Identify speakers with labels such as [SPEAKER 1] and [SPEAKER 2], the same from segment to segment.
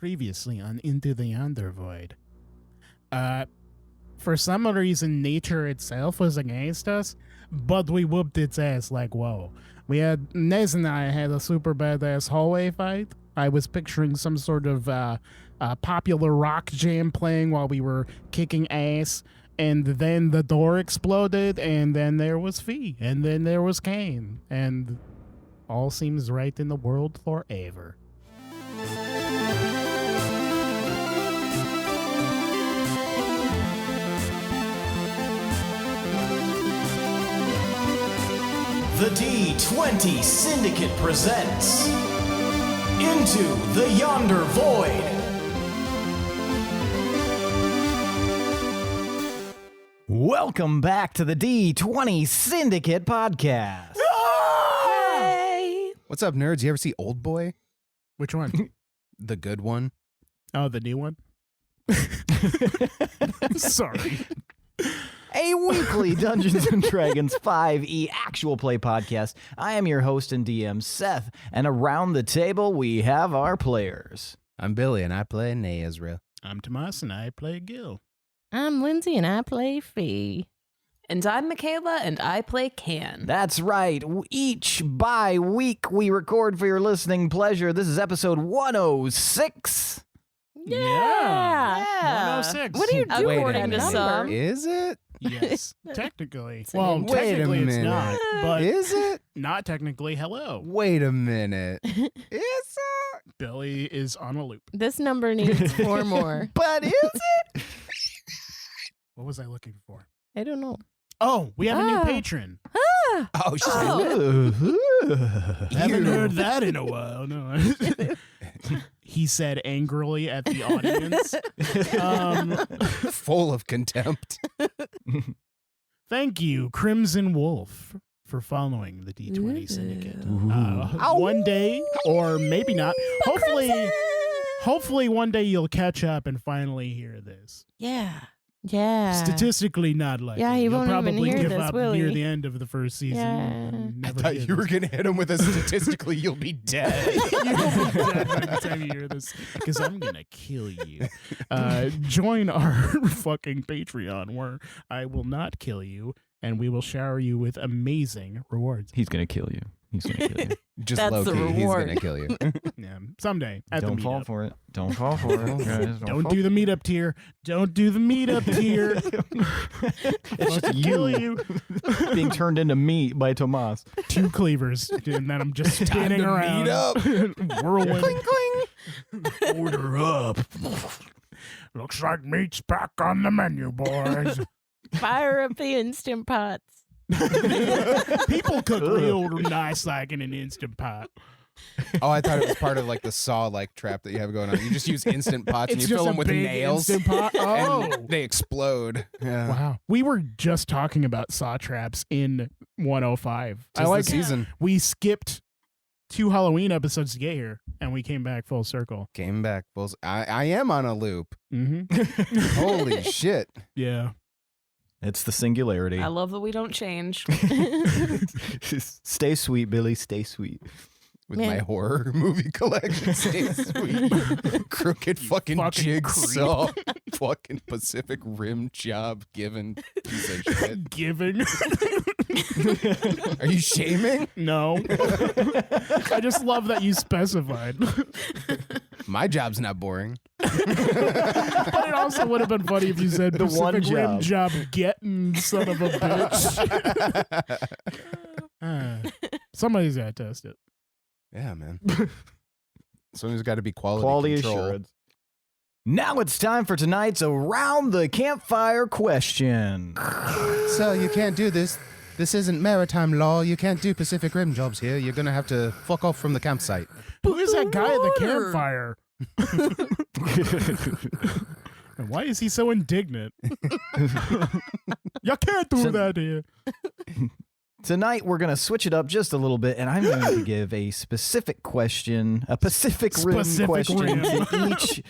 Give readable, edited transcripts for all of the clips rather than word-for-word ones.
[SPEAKER 1] Previously on Into the Yonder Void. For some reason, nature itself was against us, but we whooped its ass like whoa. We had Nez and I had a super badass hallway fight. I was picturing some sort of popular rock jam playing while we were kicking ass, and then the door exploded, and then there was Fee, and then there was Kane, and all seems right in the world forever.
[SPEAKER 2] The D20 Syndicate presents Into the Yonder Void.
[SPEAKER 3] Welcome back to the D20 Syndicate podcast.
[SPEAKER 4] Hey!
[SPEAKER 5] What's up, nerds? You ever see Old Boy?
[SPEAKER 1] Which one?
[SPEAKER 5] The good one?
[SPEAKER 1] Oh, the new one? Sorry.
[SPEAKER 3] A weekly Dungeons & Dragons 5e actual play podcast. I am your host and DM, Seth, and around the table we have our players.
[SPEAKER 5] I'm Billy, and I play Nezrah.
[SPEAKER 1] I'm Tomas, and I play Gil.
[SPEAKER 4] I'm Lindsey, and I play Fee.
[SPEAKER 6] And I'm Michaela, and I play Can.
[SPEAKER 3] That's right. Each bi-week we record for your listening pleasure. This is episode 106.
[SPEAKER 1] Yeah. 106.
[SPEAKER 4] What are you doing?
[SPEAKER 6] According to some.
[SPEAKER 5] Is it?
[SPEAKER 1] Yes, technically.
[SPEAKER 4] It's
[SPEAKER 1] Well,
[SPEAKER 4] an-
[SPEAKER 5] Wait a
[SPEAKER 1] technically it's
[SPEAKER 5] minute.
[SPEAKER 1] not, but
[SPEAKER 5] Is it?
[SPEAKER 1] not technically. Hello.
[SPEAKER 5] Wait a minute. Is it?
[SPEAKER 1] Billy is on a loop.
[SPEAKER 4] This number needs 4 more.
[SPEAKER 3] But is it?
[SPEAKER 1] What was I looking for?
[SPEAKER 4] I don't know.
[SPEAKER 1] Oh, we have a new
[SPEAKER 4] Ah.
[SPEAKER 1] patron.
[SPEAKER 5] Oh, shit.
[SPEAKER 1] Haven't heard that in a while. No. He said angrily at the audience.
[SPEAKER 5] Full of contempt.
[SPEAKER 1] Thank you, Crimson Wolf, for following the D20 Syndicate. One day, or maybe not. Hopefully one day you'll catch up and finally hear this.
[SPEAKER 4] Yeah.
[SPEAKER 1] Statistically, not likely.
[SPEAKER 4] Yeah, he
[SPEAKER 1] You'll
[SPEAKER 4] won't even
[SPEAKER 1] probably
[SPEAKER 4] hear
[SPEAKER 1] give
[SPEAKER 4] this,
[SPEAKER 1] up
[SPEAKER 4] will
[SPEAKER 1] near
[SPEAKER 4] he?
[SPEAKER 1] the end of the first season.
[SPEAKER 4] Yeah.
[SPEAKER 1] and
[SPEAKER 5] I
[SPEAKER 1] never
[SPEAKER 5] thought
[SPEAKER 1] hear
[SPEAKER 5] you were
[SPEAKER 1] this.
[SPEAKER 5] going to hit him with a statistically you'll be dead.
[SPEAKER 1] You'll be dead by the time you hear this, because I'm gonna kill you. Join our fucking Patreon, where I will not kill you, and we will shower you with amazing rewards.
[SPEAKER 3] He's going to kill you. He's going to kill you.
[SPEAKER 5] Just
[SPEAKER 6] That's
[SPEAKER 5] low
[SPEAKER 6] the
[SPEAKER 5] key, he's
[SPEAKER 6] reward.
[SPEAKER 5] going to kill you.
[SPEAKER 1] Yeah, someday at
[SPEAKER 3] Don't
[SPEAKER 1] the
[SPEAKER 3] fall
[SPEAKER 1] meetup.
[SPEAKER 3] for it. Don't fall for it. Guys.
[SPEAKER 1] Don't do the meetup tier. Don't do the meetup tier.
[SPEAKER 3] It's just
[SPEAKER 1] Kill
[SPEAKER 3] you
[SPEAKER 1] you.
[SPEAKER 3] being turned into meat by Tomas.
[SPEAKER 1] 2 cleavers, and then I'm just spinning
[SPEAKER 5] to
[SPEAKER 1] around.
[SPEAKER 5] meet up.
[SPEAKER 1] Whirlwind.
[SPEAKER 5] Cling.
[SPEAKER 1] Order up. Looks like meat's back on the menu, boys.
[SPEAKER 4] Fire up the Instant Pots.
[SPEAKER 1] People cook real nice like in an Instant Pot.
[SPEAKER 5] Oh, I thought it was part of like the saw like trap that you have going on. You just use Instant Pots and
[SPEAKER 1] It's
[SPEAKER 5] you
[SPEAKER 1] just
[SPEAKER 5] fill
[SPEAKER 1] a
[SPEAKER 5] them with
[SPEAKER 1] big
[SPEAKER 5] nails.
[SPEAKER 1] Instant Pot. Oh.
[SPEAKER 5] And they explode. Yeah.
[SPEAKER 1] Wow. We were just talking about saw traps in 105. I
[SPEAKER 5] Tis
[SPEAKER 1] like
[SPEAKER 5] the season.
[SPEAKER 1] we skipped 2 Halloween episodes to get here, and we came back full circle.
[SPEAKER 5] Came back. Bulls. I am on a loop.
[SPEAKER 1] Mm-hmm.
[SPEAKER 5] Holy shit.
[SPEAKER 1] Yeah.
[SPEAKER 3] It's the singularity.
[SPEAKER 6] I love that we don't change.
[SPEAKER 3] Stay sweet, Billy. Stay sweet.
[SPEAKER 5] With
[SPEAKER 4] Man.
[SPEAKER 5] my horror movie collection. Stay sweet. Crooked fucking
[SPEAKER 1] fucking
[SPEAKER 5] jigsaw. Fucking Pacific Rim job given piece of shit.
[SPEAKER 1] Giving.
[SPEAKER 5] Are you shaming?
[SPEAKER 1] No. I just love that you specified.
[SPEAKER 5] My job's not boring.
[SPEAKER 1] But it also would have been funny if you said
[SPEAKER 3] The one
[SPEAKER 1] Pacific Rim
[SPEAKER 3] job.
[SPEAKER 1] job getting son of a bitch. Somebody's got to test it.
[SPEAKER 5] Yeah, man. Someone's got to be quality control.
[SPEAKER 3] assurance. Now it's time for tonight's Around the Campfire question.
[SPEAKER 5] So you can't do this. This isn't maritime law. You can't do Pacific Rim jobs here. You're going to have to fuck off from the campsite.
[SPEAKER 1] Who is that guy at the campfire? And why is he so indignant? You can't do that here.
[SPEAKER 3] Tonight, we're going to switch it up just a little bit, and I'm going to give a specific question, a Pacific Rim
[SPEAKER 1] Specific
[SPEAKER 3] question
[SPEAKER 1] rim.
[SPEAKER 3] to each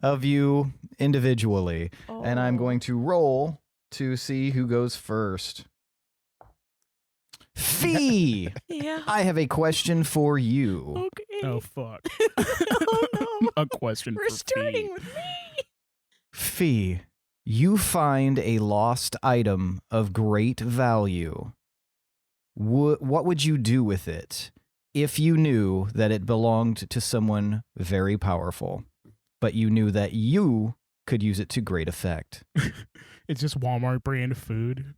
[SPEAKER 3] of you individually. And I'm going to roll to see who goes first. Fee,
[SPEAKER 4] Yeah.
[SPEAKER 3] I have a question for you.
[SPEAKER 1] Okay. Oh, fuck.
[SPEAKER 4] Oh no.
[SPEAKER 1] A question
[SPEAKER 4] We're
[SPEAKER 1] for
[SPEAKER 4] starting
[SPEAKER 1] Fee.
[SPEAKER 4] with me.
[SPEAKER 3] Fee, you find a lost item of great value. What would you do with it if you knew that it belonged to someone very powerful, but you knew that you could use it to great effect?
[SPEAKER 1] It's just Walmart brand food.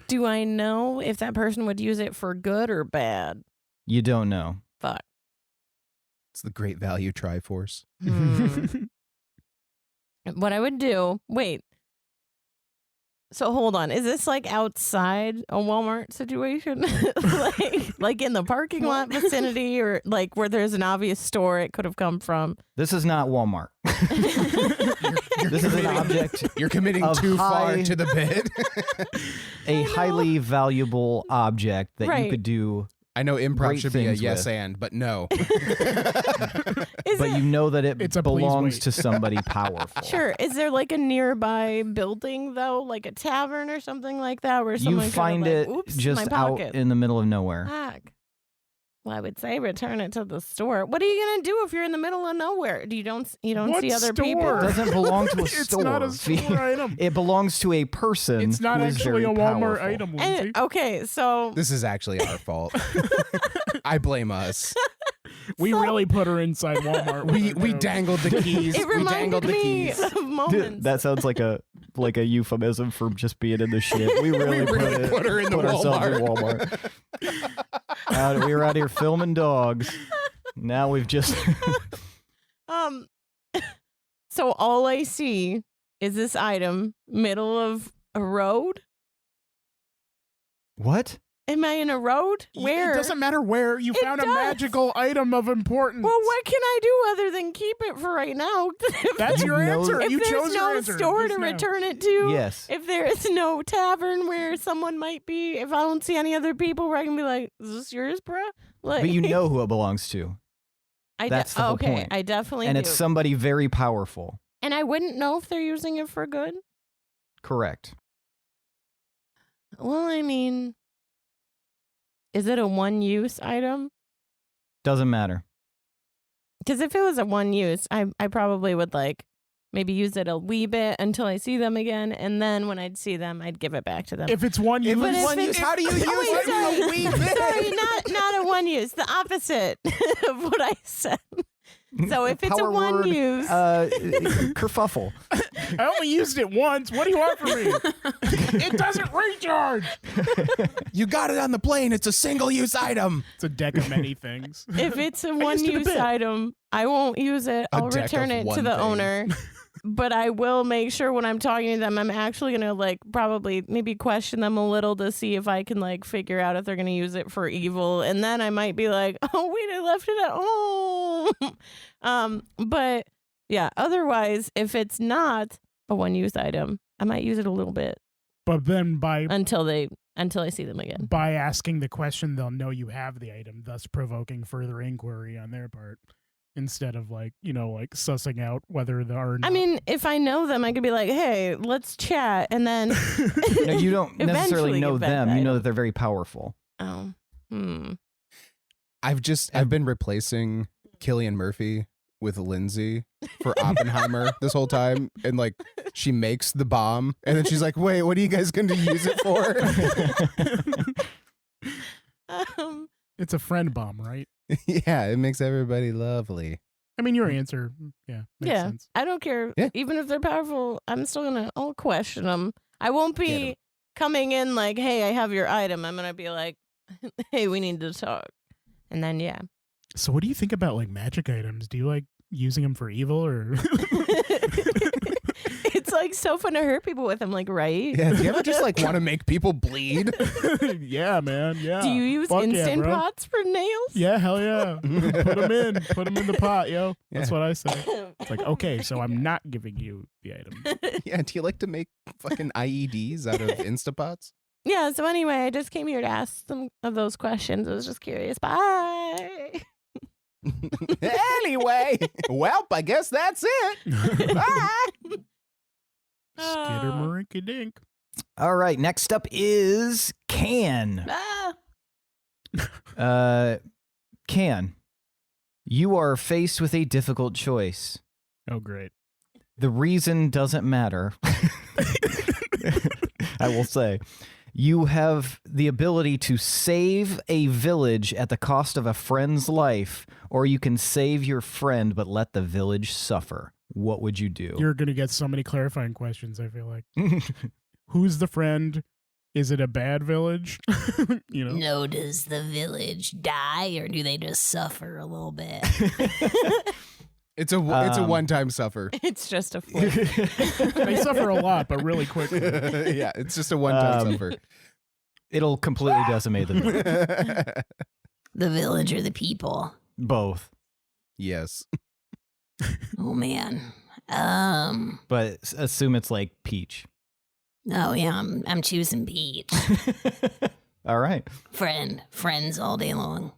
[SPEAKER 4] Do I know if that person would use it for good or bad?
[SPEAKER 3] You don't know.
[SPEAKER 4] Fuck.
[SPEAKER 5] It's the great value Triforce.
[SPEAKER 4] Hmm. What I would do, wait. So hold on. Is this like outside a Walmart situation? like in the parking lot vicinity or like where there's an obvious store it could have come from?
[SPEAKER 3] This is not Walmart. This is an object,
[SPEAKER 5] You're committing
[SPEAKER 3] Of
[SPEAKER 5] too far
[SPEAKER 3] high-
[SPEAKER 5] to the bit.
[SPEAKER 3] a highly valuable object that you
[SPEAKER 4] Right.
[SPEAKER 3] could do,
[SPEAKER 5] I know improv
[SPEAKER 3] Great
[SPEAKER 5] should be a
[SPEAKER 3] things
[SPEAKER 5] yes
[SPEAKER 3] with.
[SPEAKER 5] and, but no.
[SPEAKER 4] Is
[SPEAKER 3] but
[SPEAKER 4] it,
[SPEAKER 3] you know that it
[SPEAKER 1] It's a please
[SPEAKER 3] belongs
[SPEAKER 1] wait.
[SPEAKER 3] to somebody powerful.
[SPEAKER 4] sure. Is there like a nearby building though, like a tavern or something like that where
[SPEAKER 3] You
[SPEAKER 4] someone
[SPEAKER 3] find
[SPEAKER 4] could have,
[SPEAKER 3] it
[SPEAKER 4] like, oops,
[SPEAKER 3] just
[SPEAKER 4] my
[SPEAKER 3] out
[SPEAKER 4] pocket.
[SPEAKER 3] in the middle of nowhere.
[SPEAKER 4] Fuck. Well, I would say return it to the store. What are you gonna do if you're in the middle of nowhere? You don't
[SPEAKER 1] What
[SPEAKER 4] see other
[SPEAKER 1] store?
[SPEAKER 4] people.
[SPEAKER 3] It doesn't belong to a
[SPEAKER 1] It's
[SPEAKER 3] store.
[SPEAKER 1] not a
[SPEAKER 3] Fee.
[SPEAKER 1] store item.
[SPEAKER 3] It belongs to a person.
[SPEAKER 1] It's not
[SPEAKER 3] who is
[SPEAKER 1] actually
[SPEAKER 3] very
[SPEAKER 1] a Walmart
[SPEAKER 3] powerful.
[SPEAKER 1] item, Lindsey.
[SPEAKER 4] And, okay, so
[SPEAKER 5] This is actually our fault. I blame us.
[SPEAKER 1] We really put her inside Walmart. with
[SPEAKER 5] We
[SPEAKER 1] her
[SPEAKER 5] we
[SPEAKER 1] joke.
[SPEAKER 5] dangled the keys.
[SPEAKER 4] it
[SPEAKER 5] We dangled
[SPEAKER 4] reminded
[SPEAKER 5] the
[SPEAKER 4] me
[SPEAKER 5] keys.
[SPEAKER 4] of moments.
[SPEAKER 3] That sounds like a euphemism for just being in the shit. We really,
[SPEAKER 5] put her in the
[SPEAKER 3] ourselves in Walmart. We were out here filming dogs. Now we've just
[SPEAKER 4] Um, so all I see is this item, middle of a road.
[SPEAKER 3] what?
[SPEAKER 4] Am I in a road? Where?
[SPEAKER 1] It doesn't matter where. You
[SPEAKER 4] It
[SPEAKER 1] found a
[SPEAKER 4] does.
[SPEAKER 1] magical item of importance.
[SPEAKER 4] Well, what can I do other than keep it for right now?
[SPEAKER 1] That's your
[SPEAKER 3] You know-
[SPEAKER 1] answer.
[SPEAKER 4] if
[SPEAKER 1] You
[SPEAKER 4] there's
[SPEAKER 1] chose your
[SPEAKER 4] no
[SPEAKER 1] answer.
[SPEAKER 4] store
[SPEAKER 1] just
[SPEAKER 4] to
[SPEAKER 1] now.
[SPEAKER 4] return it to,
[SPEAKER 3] Yes.
[SPEAKER 4] if there is no tavern where someone might be, if I don't see any other people where I can be like, is this yours, bruh? Like,
[SPEAKER 3] But you know who it belongs to. That's the whole
[SPEAKER 4] okay,
[SPEAKER 3] point.
[SPEAKER 4] I definitely
[SPEAKER 3] And
[SPEAKER 4] do.
[SPEAKER 3] it's somebody very powerful.
[SPEAKER 4] And I wouldn't know if they're using it for good.
[SPEAKER 3] Correct.
[SPEAKER 4] Well, I mean, is it a one-use item?
[SPEAKER 3] Doesn't matter.
[SPEAKER 4] Because if it was a one-use, I probably would like maybe use it a wee bit until I see them again, and then when I'd see them, I'd give it back to them.
[SPEAKER 1] If it's one use,
[SPEAKER 4] But if
[SPEAKER 5] One
[SPEAKER 4] it-
[SPEAKER 5] use, how do you use
[SPEAKER 4] Oh, wait,
[SPEAKER 5] it?
[SPEAKER 4] sorry.
[SPEAKER 5] You wee bit.
[SPEAKER 4] Sorry, not a one-use. The opposite of what I said. So if it's a
[SPEAKER 3] Power word,
[SPEAKER 4] one-use,
[SPEAKER 3] kerfuffle.
[SPEAKER 1] I only used it once. What do you want from me? It doesn't recharge.
[SPEAKER 5] You got it on the plane. It's a single-use item.
[SPEAKER 1] It's a deck of many things.
[SPEAKER 4] if it's a
[SPEAKER 1] used it a
[SPEAKER 4] one-use
[SPEAKER 1] bit.
[SPEAKER 4] item, I won't use it.
[SPEAKER 5] A
[SPEAKER 4] I'll
[SPEAKER 5] deck
[SPEAKER 4] return
[SPEAKER 5] of
[SPEAKER 4] it to
[SPEAKER 5] one
[SPEAKER 4] the
[SPEAKER 5] thing.
[SPEAKER 4] owner. But I will make sure when I'm talking to them, I'm actually gonna like probably maybe question them a little to see if I can like figure out if they're gonna use it for evil, and then I might be like, oh wait, I left it at home. But yeah, otherwise, if it's not a one-use item, I might use it a little bit
[SPEAKER 1] But then
[SPEAKER 4] until I see them again.
[SPEAKER 1] by asking the question, they'll know you have the item, thus provoking further inquiry on their part. Instead of like sussing out whether they are.
[SPEAKER 4] I mean, if I know them, I could be like, hey, let's chat, and then
[SPEAKER 3] No, you don't necessarily
[SPEAKER 4] Eventually
[SPEAKER 3] know
[SPEAKER 4] get back
[SPEAKER 3] them.
[SPEAKER 4] the
[SPEAKER 3] You know
[SPEAKER 4] item.
[SPEAKER 3] that they're very powerful.
[SPEAKER 4] oh,
[SPEAKER 5] I've been replacing Cillian Murphy with Lindsey for Oppenheimer this whole time, and like she makes the bomb, and then she's like, "Wait, what are you guys going to use it for?"
[SPEAKER 1] it's a friend bomb, right?
[SPEAKER 5] Yeah, it makes everybody lovely.
[SPEAKER 1] I mean, your answer, makes
[SPEAKER 4] yeah,
[SPEAKER 1] sense.
[SPEAKER 4] I don't care.
[SPEAKER 5] Yeah.
[SPEAKER 4] Even if they're powerful, I'll question them. I won't
[SPEAKER 5] Get
[SPEAKER 4] be
[SPEAKER 5] 'em.
[SPEAKER 4] coming in like, hey, I have your item. I'm gonna be like, hey, we need to talk, and then yeah.
[SPEAKER 1] So, what do you think about like magic items? Do you like using them for evil or?
[SPEAKER 4] It's like so fun to hurt people with them, like, right?
[SPEAKER 5] Yeah, do you ever just like want to make people bleed?
[SPEAKER 1] Yeah, man. Yeah.
[SPEAKER 4] Do you use
[SPEAKER 1] Fuck yeah,
[SPEAKER 4] instant
[SPEAKER 1] bro.
[SPEAKER 4] pots for nails?
[SPEAKER 1] Yeah, hell yeah. Put them in the pot, yo. That's
[SPEAKER 5] Yeah.
[SPEAKER 1] what I say. It's like, okay, so I'm not giving you the item.
[SPEAKER 5] Yeah, do you like to make fucking IEDs out of Instapots?
[SPEAKER 4] Yeah, so anyway, I just came here to ask some of those questions. I was just curious. Bye.
[SPEAKER 5] Anyway, well, I guess that's it. Bye.
[SPEAKER 1] Skiddermarinkadink.
[SPEAKER 3] All right, next up is Can.
[SPEAKER 4] Ah.
[SPEAKER 3] Can. You are faced with a difficult choice.
[SPEAKER 1] Oh, great.
[SPEAKER 3] The reason doesn't matter. I will say. You have the ability to save a village at the cost of a friend's life, or you can save your friend but let the village suffer. What would you do?
[SPEAKER 1] You're going to get so many clarifying questions, I feel like. Who's the friend? Is it a bad village? You know?
[SPEAKER 7] No, does the village die or do they just suffer a little bit?
[SPEAKER 5] It's a one-time suffer.
[SPEAKER 4] It's just a flip.
[SPEAKER 1] They suffer a lot, but really quickly.
[SPEAKER 5] Yeah, it's just a one-time suffer.
[SPEAKER 3] It'll completely decimate them.
[SPEAKER 7] The village or the people?
[SPEAKER 3] Both.
[SPEAKER 5] Yes.
[SPEAKER 7] Oh, man.
[SPEAKER 3] But assume it's like peach.
[SPEAKER 7] Oh, yeah, I'm choosing Peach.
[SPEAKER 3] All right.
[SPEAKER 7] Friends all day long.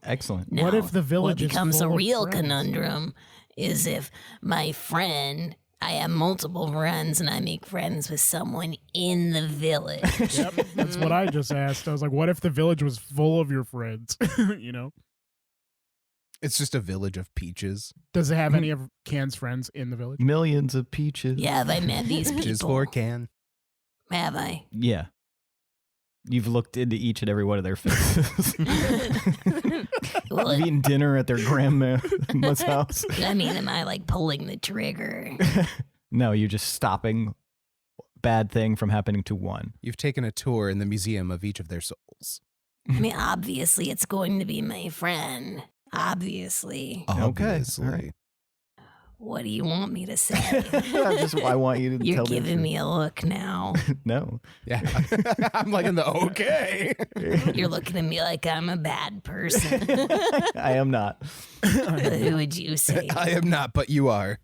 [SPEAKER 3] Excellent.
[SPEAKER 7] Now,
[SPEAKER 1] What if the village
[SPEAKER 7] what
[SPEAKER 1] is
[SPEAKER 7] becomes a
[SPEAKER 1] full of
[SPEAKER 7] real
[SPEAKER 1] friends?
[SPEAKER 7] conundrum is if my friend, I have multiple friends and I make friends with someone in the village.
[SPEAKER 1] Yep, that's what I just asked. I was like, what if the village was full of your friends? You know?
[SPEAKER 5] It's just a village of peaches.
[SPEAKER 1] Does it have any of Can's friends in the village?
[SPEAKER 3] Millions of peaches.
[SPEAKER 7] Yeah, have I met these
[SPEAKER 5] Peaches for
[SPEAKER 7] people?
[SPEAKER 5] can.
[SPEAKER 7] Have I?
[SPEAKER 3] Yeah. You've looked into each and every one of their faces.
[SPEAKER 7] Well,
[SPEAKER 3] You've eaten dinner at their grandma's house.
[SPEAKER 7] I mean, am I like pulling the trigger?
[SPEAKER 3] No, you're just stopping bad thing from happening to one.
[SPEAKER 5] You've taken a tour in the museum of each of their souls.
[SPEAKER 7] I mean, obviously, it's going to be my friend. Obviously.
[SPEAKER 3] Okay,
[SPEAKER 5] Obviously.
[SPEAKER 3] all right.
[SPEAKER 7] What do you want me to say?
[SPEAKER 3] I want you to
[SPEAKER 7] You're
[SPEAKER 3] tell
[SPEAKER 7] giving me a look now.
[SPEAKER 3] No.
[SPEAKER 5] Yeah. I'm like in the okay.
[SPEAKER 7] You're looking at me like I'm a bad person.
[SPEAKER 3] I am not.
[SPEAKER 7] Who would you say?
[SPEAKER 5] I am not, but you are.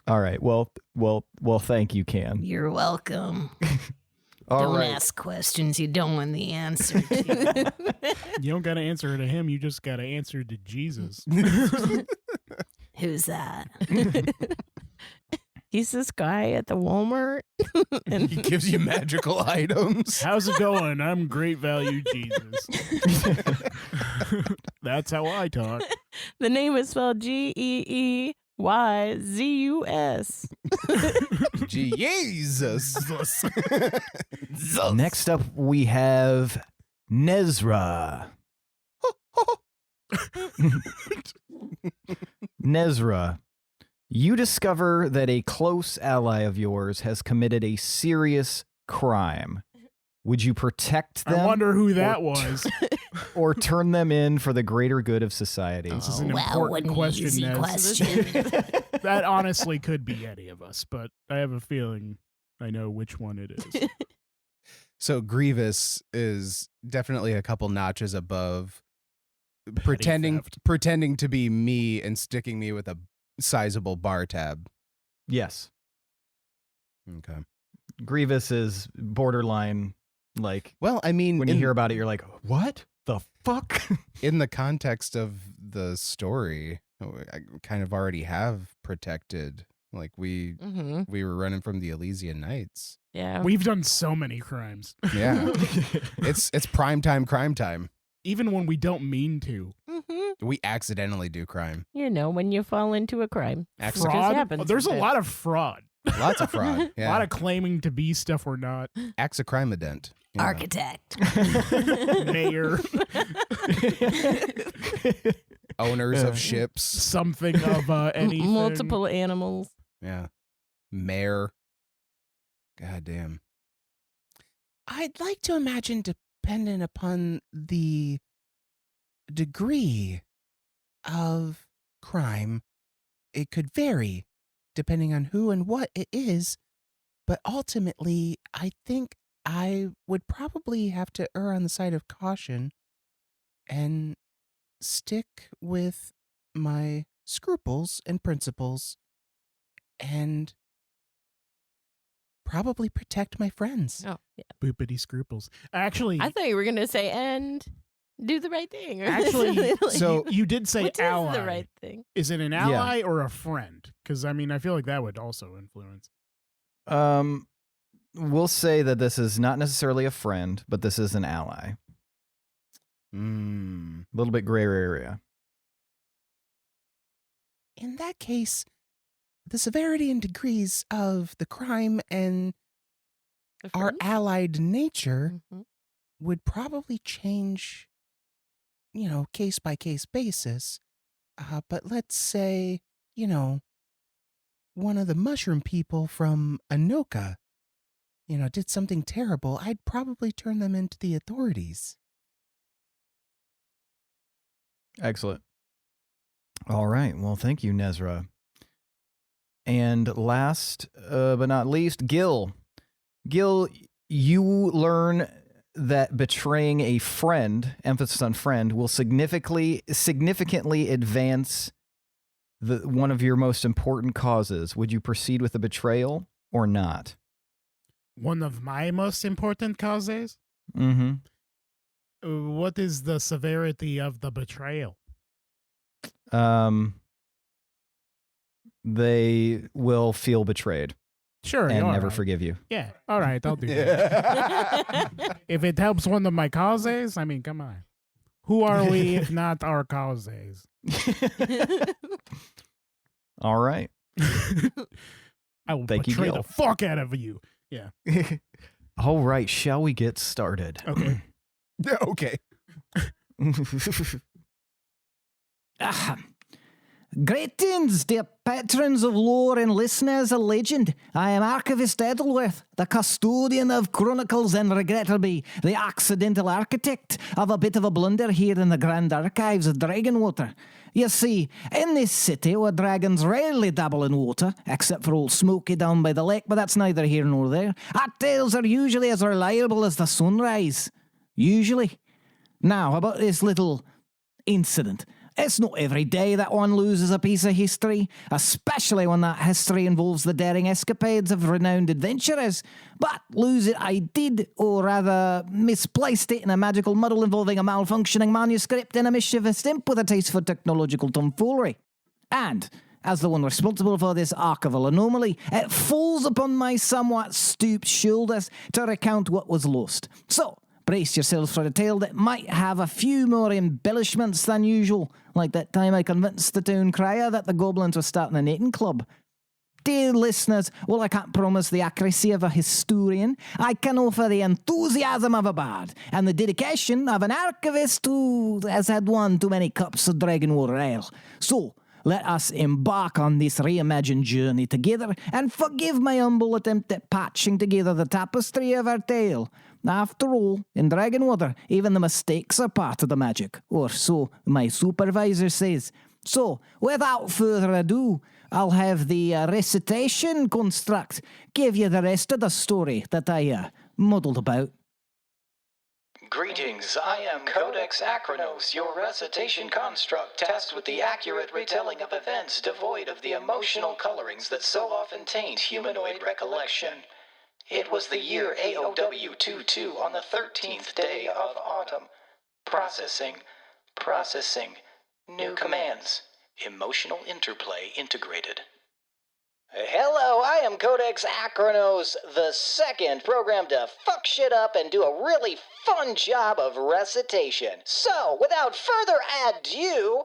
[SPEAKER 3] All right. Well, thank you, Can.
[SPEAKER 7] You're welcome.
[SPEAKER 3] All
[SPEAKER 7] Don't
[SPEAKER 3] right.
[SPEAKER 7] ask questions you don't want the answer to.
[SPEAKER 1] You don't got to answer to him. You just got to answer to Jesus.
[SPEAKER 7] Who's that?
[SPEAKER 4] He's this guy at the Walmart. And
[SPEAKER 5] He gives you magical items.
[SPEAKER 1] How's it going? I'm great value Jesus. That's how I talk.
[SPEAKER 4] the name is spelled GeeYzus.
[SPEAKER 5] Jesus.
[SPEAKER 3] Next up, we have Nezrah. Nezrah, you discover that a close ally of yours has committed a serious crime. Would you protect them
[SPEAKER 1] I wonder who that was.
[SPEAKER 3] or turn them in for the greater good of society?
[SPEAKER 1] This is an
[SPEAKER 7] Wow, what
[SPEAKER 1] important
[SPEAKER 7] an
[SPEAKER 1] question,
[SPEAKER 7] easy
[SPEAKER 1] Nez.
[SPEAKER 7] question.
[SPEAKER 1] That honestly could be any of us, but I have a feeling I know which one it is.
[SPEAKER 5] So Grievous is definitely a couple notches above pretending to be me and sticking me with a sizable bar tab.
[SPEAKER 3] Yes.
[SPEAKER 5] Okay.
[SPEAKER 3] Grievous is borderline, like,
[SPEAKER 5] Well, I mean,
[SPEAKER 3] when you hear about it, you're like, what the fuck?
[SPEAKER 5] in the context of the story, I kind of already have protected. Like we were running from the Elysian Knights.
[SPEAKER 4] Yeah.
[SPEAKER 1] We've done so many crimes.
[SPEAKER 5] Yeah. it's prime time crime time.
[SPEAKER 1] Even when we don't mean to.
[SPEAKER 5] We accidentally do crime.
[SPEAKER 4] You know, when you fall into a crime.
[SPEAKER 5] Accident-
[SPEAKER 1] Fraud.
[SPEAKER 4] happens
[SPEAKER 1] There's a
[SPEAKER 4] sometimes.
[SPEAKER 1] lot of fraud.
[SPEAKER 5] Lots of fraud.
[SPEAKER 1] A
[SPEAKER 5] Yeah.
[SPEAKER 1] lot of claiming to be stuff we're not.
[SPEAKER 5] Acts of crime ident. You know.
[SPEAKER 7] Architect.
[SPEAKER 1] Mayor,
[SPEAKER 5] Owners of ships.
[SPEAKER 1] something of anything.
[SPEAKER 4] Multiple animals.
[SPEAKER 5] Yeah. Mayor. God damn. I'd like to imagine, dependent upon the degree of crime, it could vary depending on who and what it is. But ultimately, I think I would probably have to err on the side of caution and stick with my scruples and principles and probably protect my friends.
[SPEAKER 4] Oh, yeah.
[SPEAKER 1] Boopity scruples. Actually,
[SPEAKER 4] I thought you were going to say, and do the right thing. Or
[SPEAKER 1] Actually,
[SPEAKER 4] something like-
[SPEAKER 5] so
[SPEAKER 1] you did say
[SPEAKER 4] which
[SPEAKER 1] ally.
[SPEAKER 4] is the right thing?
[SPEAKER 1] Is it an ally or a friend? Because, I mean, I feel like that would also influence.
[SPEAKER 3] We'll say that this is not necessarily a friend, but this is an ally.
[SPEAKER 5] Mm.
[SPEAKER 3] A little bit gray area.
[SPEAKER 5] In that case, the severity and degrees of the crime and
[SPEAKER 4] The
[SPEAKER 5] our
[SPEAKER 4] friends?
[SPEAKER 5] allied nature
[SPEAKER 4] Mhm.
[SPEAKER 5] would probably change, case by case basis. But let's say, one of the mushroom people from Anoka, did something terrible, I'd probably turn them into the authorities.
[SPEAKER 3] Excellent. All right. Well, thank you, Nezrah. And last but not least, Gil. Gil, you learn that betraying a friend, emphasis on friend, will significantly advance one of your most important causes. Would you proceed with the betrayal or not?
[SPEAKER 1] One of my most important causes?
[SPEAKER 3] Mm-hmm.
[SPEAKER 1] What is the severity of the betrayal?
[SPEAKER 3] They will feel betrayed
[SPEAKER 1] Sure,
[SPEAKER 3] and
[SPEAKER 1] all
[SPEAKER 3] never
[SPEAKER 1] right.
[SPEAKER 3] forgive you.
[SPEAKER 1] Yeah, all right, I'll do that. If it helps one of my causes, I mean, come on. Who are we if not our causes?
[SPEAKER 3] All right.
[SPEAKER 1] I will
[SPEAKER 3] Thank you,
[SPEAKER 1] betray
[SPEAKER 3] Gil.
[SPEAKER 1] the fuck out of you. Yeah.
[SPEAKER 3] All right, shall we get started?
[SPEAKER 1] Okay.
[SPEAKER 5] Okay.
[SPEAKER 8] Greetings, dear patrons of lore and listeners of legend. I am Archivist Edelworth, the custodian of chronicles and regrettably the accidental architect of a bit of a blunder here in the Grand Archives of Dragonwater. You see, in this city where dragons rarely dabble in water, except for old Smokey down by the lake, but that's neither here nor there, our tales are usually as reliable as the sunrise. Usually. Now, about this little incident. It's not every day that one loses a piece of history, especially when that history involves the daring escapades of renowned adventurers. But lose it I did, or rather misplaced it in a magical muddle involving a malfunctioning manuscript and a mischievous imp with a taste for technological tomfoolery. And, as the one responsible for this archival anomaly, it falls upon my somewhat stooped shoulders to recount what was lost. So, brace yourselves for a tale that might have a few more embellishments than usual, like that time I convinced the town crier that the goblins were starting a knitting club. Dear listeners, while I can't promise the accuracy of a historian, I can offer the enthusiasm of a bard and the dedication of an archivist who has had one too many cups of Dragonwater ale. So, let us embark on this reimagined journey together and forgive my humble attempt at patching together the tapestry of our tale. After all, in Dragonwater, even the mistakes are part of the magic, or so my supervisor says. So, without further ado, I'll have the recitation construct give you the rest of the story that I muddled about.
[SPEAKER 9] Greetings, I am Codex Acronos, your recitation construct, tasked with the accurate retelling of events devoid of the emotional colorings that so often taint humanoid recollection. It was the year AOW22 on the 13th day of autumn. Processing. New commands. Emotional interplay integrated. Hello, I am Codex Acronos the second, programmed to fuck shit up and do a really fun job of recitation. So, without further ado,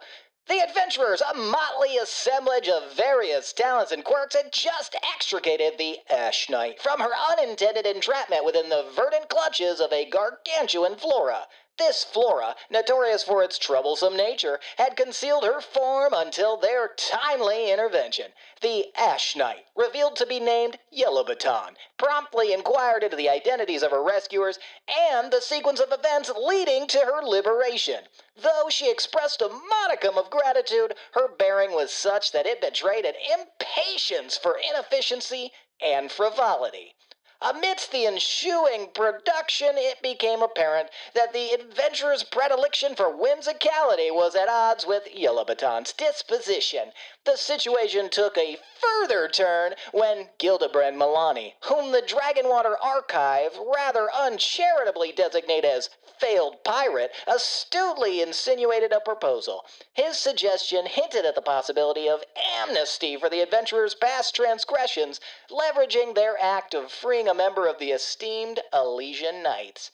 [SPEAKER 9] the adventurers, a motley assemblage of various talents and quirks, had just extricated the Ash Knight from her unintended entrapment within the verdant clutches of a gargantuan flora. This flora, notorious for its troublesome nature, had concealed her form until their timely intervention. The Ash Knight, revealed to be named Yellow Baton, promptly inquired into the identities of her rescuers and the sequence of events leading to her liberation. Though she expressed a modicum of gratitude, her bearing was such that it betrayed an impatience for inefficiency and frivolity. Amidst the ensuing production, it became apparent that the adventurer's predilection for whimsicality was at odds with Yellow Baton's disposition. The situation took a further turn when Gildebrand Milani, whom the Dragonwater Archive rather uncharitably designate as failed pirate, astutely insinuated a proposal. His suggestion hinted at the possibility of amnesty for the adventurer's past transgressions, leveraging their act of freeing a member of the esteemed Elysian Knights.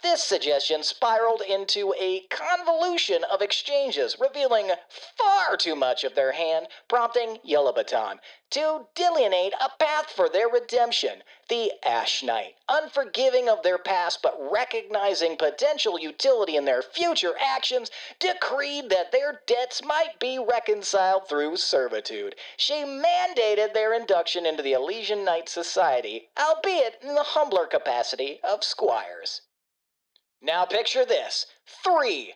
[SPEAKER 9] This suggestion spiraled into a convolution of exchanges, revealing far too much of their hand, prompting Yellowbaton to delineate a path for their redemption. The Ash Knight, unforgiving of their past but recognizing potential utility in their future actions, decreed that their debts might be reconciled through servitude. She mandated their induction into the Elysian Knight Society, albeit in the humbler capacity of squires. Now picture this. 3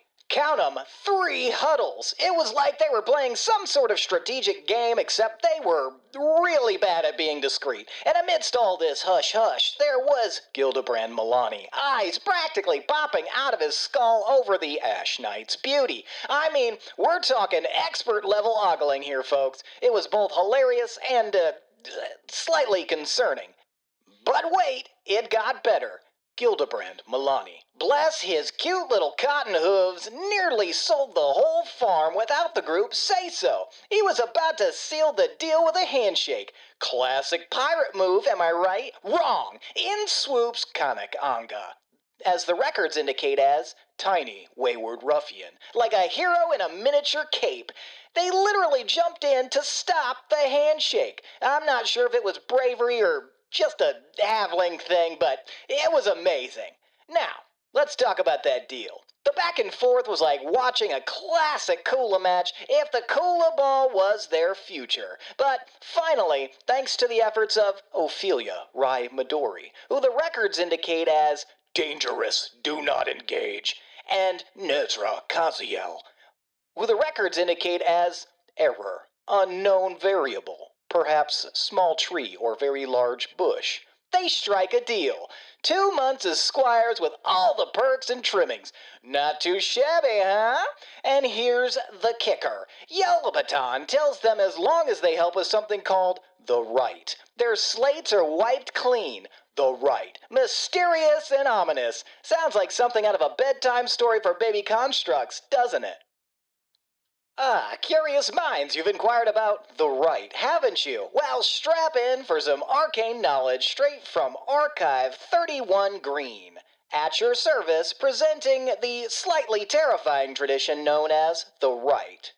[SPEAKER 9] huddles. It was like they were playing some sort of strategic game, except they were really bad at being discreet. And amidst all this hush-hush, there was Gildebrand Milani, eyes practically popping out of his skull over the Ash Knight's beauty. I mean, we're talking expert-level ogling here, folks. It was both hilarious and, slightly concerning. But wait, it got better. Gildebrand Milani, bless his cute little cotton hooves, nearly sold the whole farm without the group say so. He was about to seal the deal with a handshake. Classic pirate move, am I right? Wrong. In swoops Kanak Anga, as the records indicate as tiny, wayward ruffian, like a hero in a miniature cape. They literally jumped in to stop the handshake. I'm not sure if it was bravery or just a halfling thing, but it was amazing. Now, let's talk about that deal. The back and forth was like watching a classic Kula match if the Kula ball was their future. But finally, thanks to the efforts of Ophelia Midori, who the records indicate as dangerous, do not engage, and Nezrah Kaziel, who the records indicate as error, unknown variable, perhaps small tree or very large bush. They strike a deal. 2 months as squires with all the perks and trimmings. Not too shabby, huh? And here's the kicker. Yellowbaton tells them as long as they help with something called the right, their slates are wiped clean. The right. Mysterious and ominous. Sounds like something out of a bedtime story for baby constructs, doesn't it? Curious minds, you've inquired about the right, haven't you? Well, strap in for some arcane knowledge straight from Archive 31 Green. At your service, presenting the slightly terrifying tradition known as the right.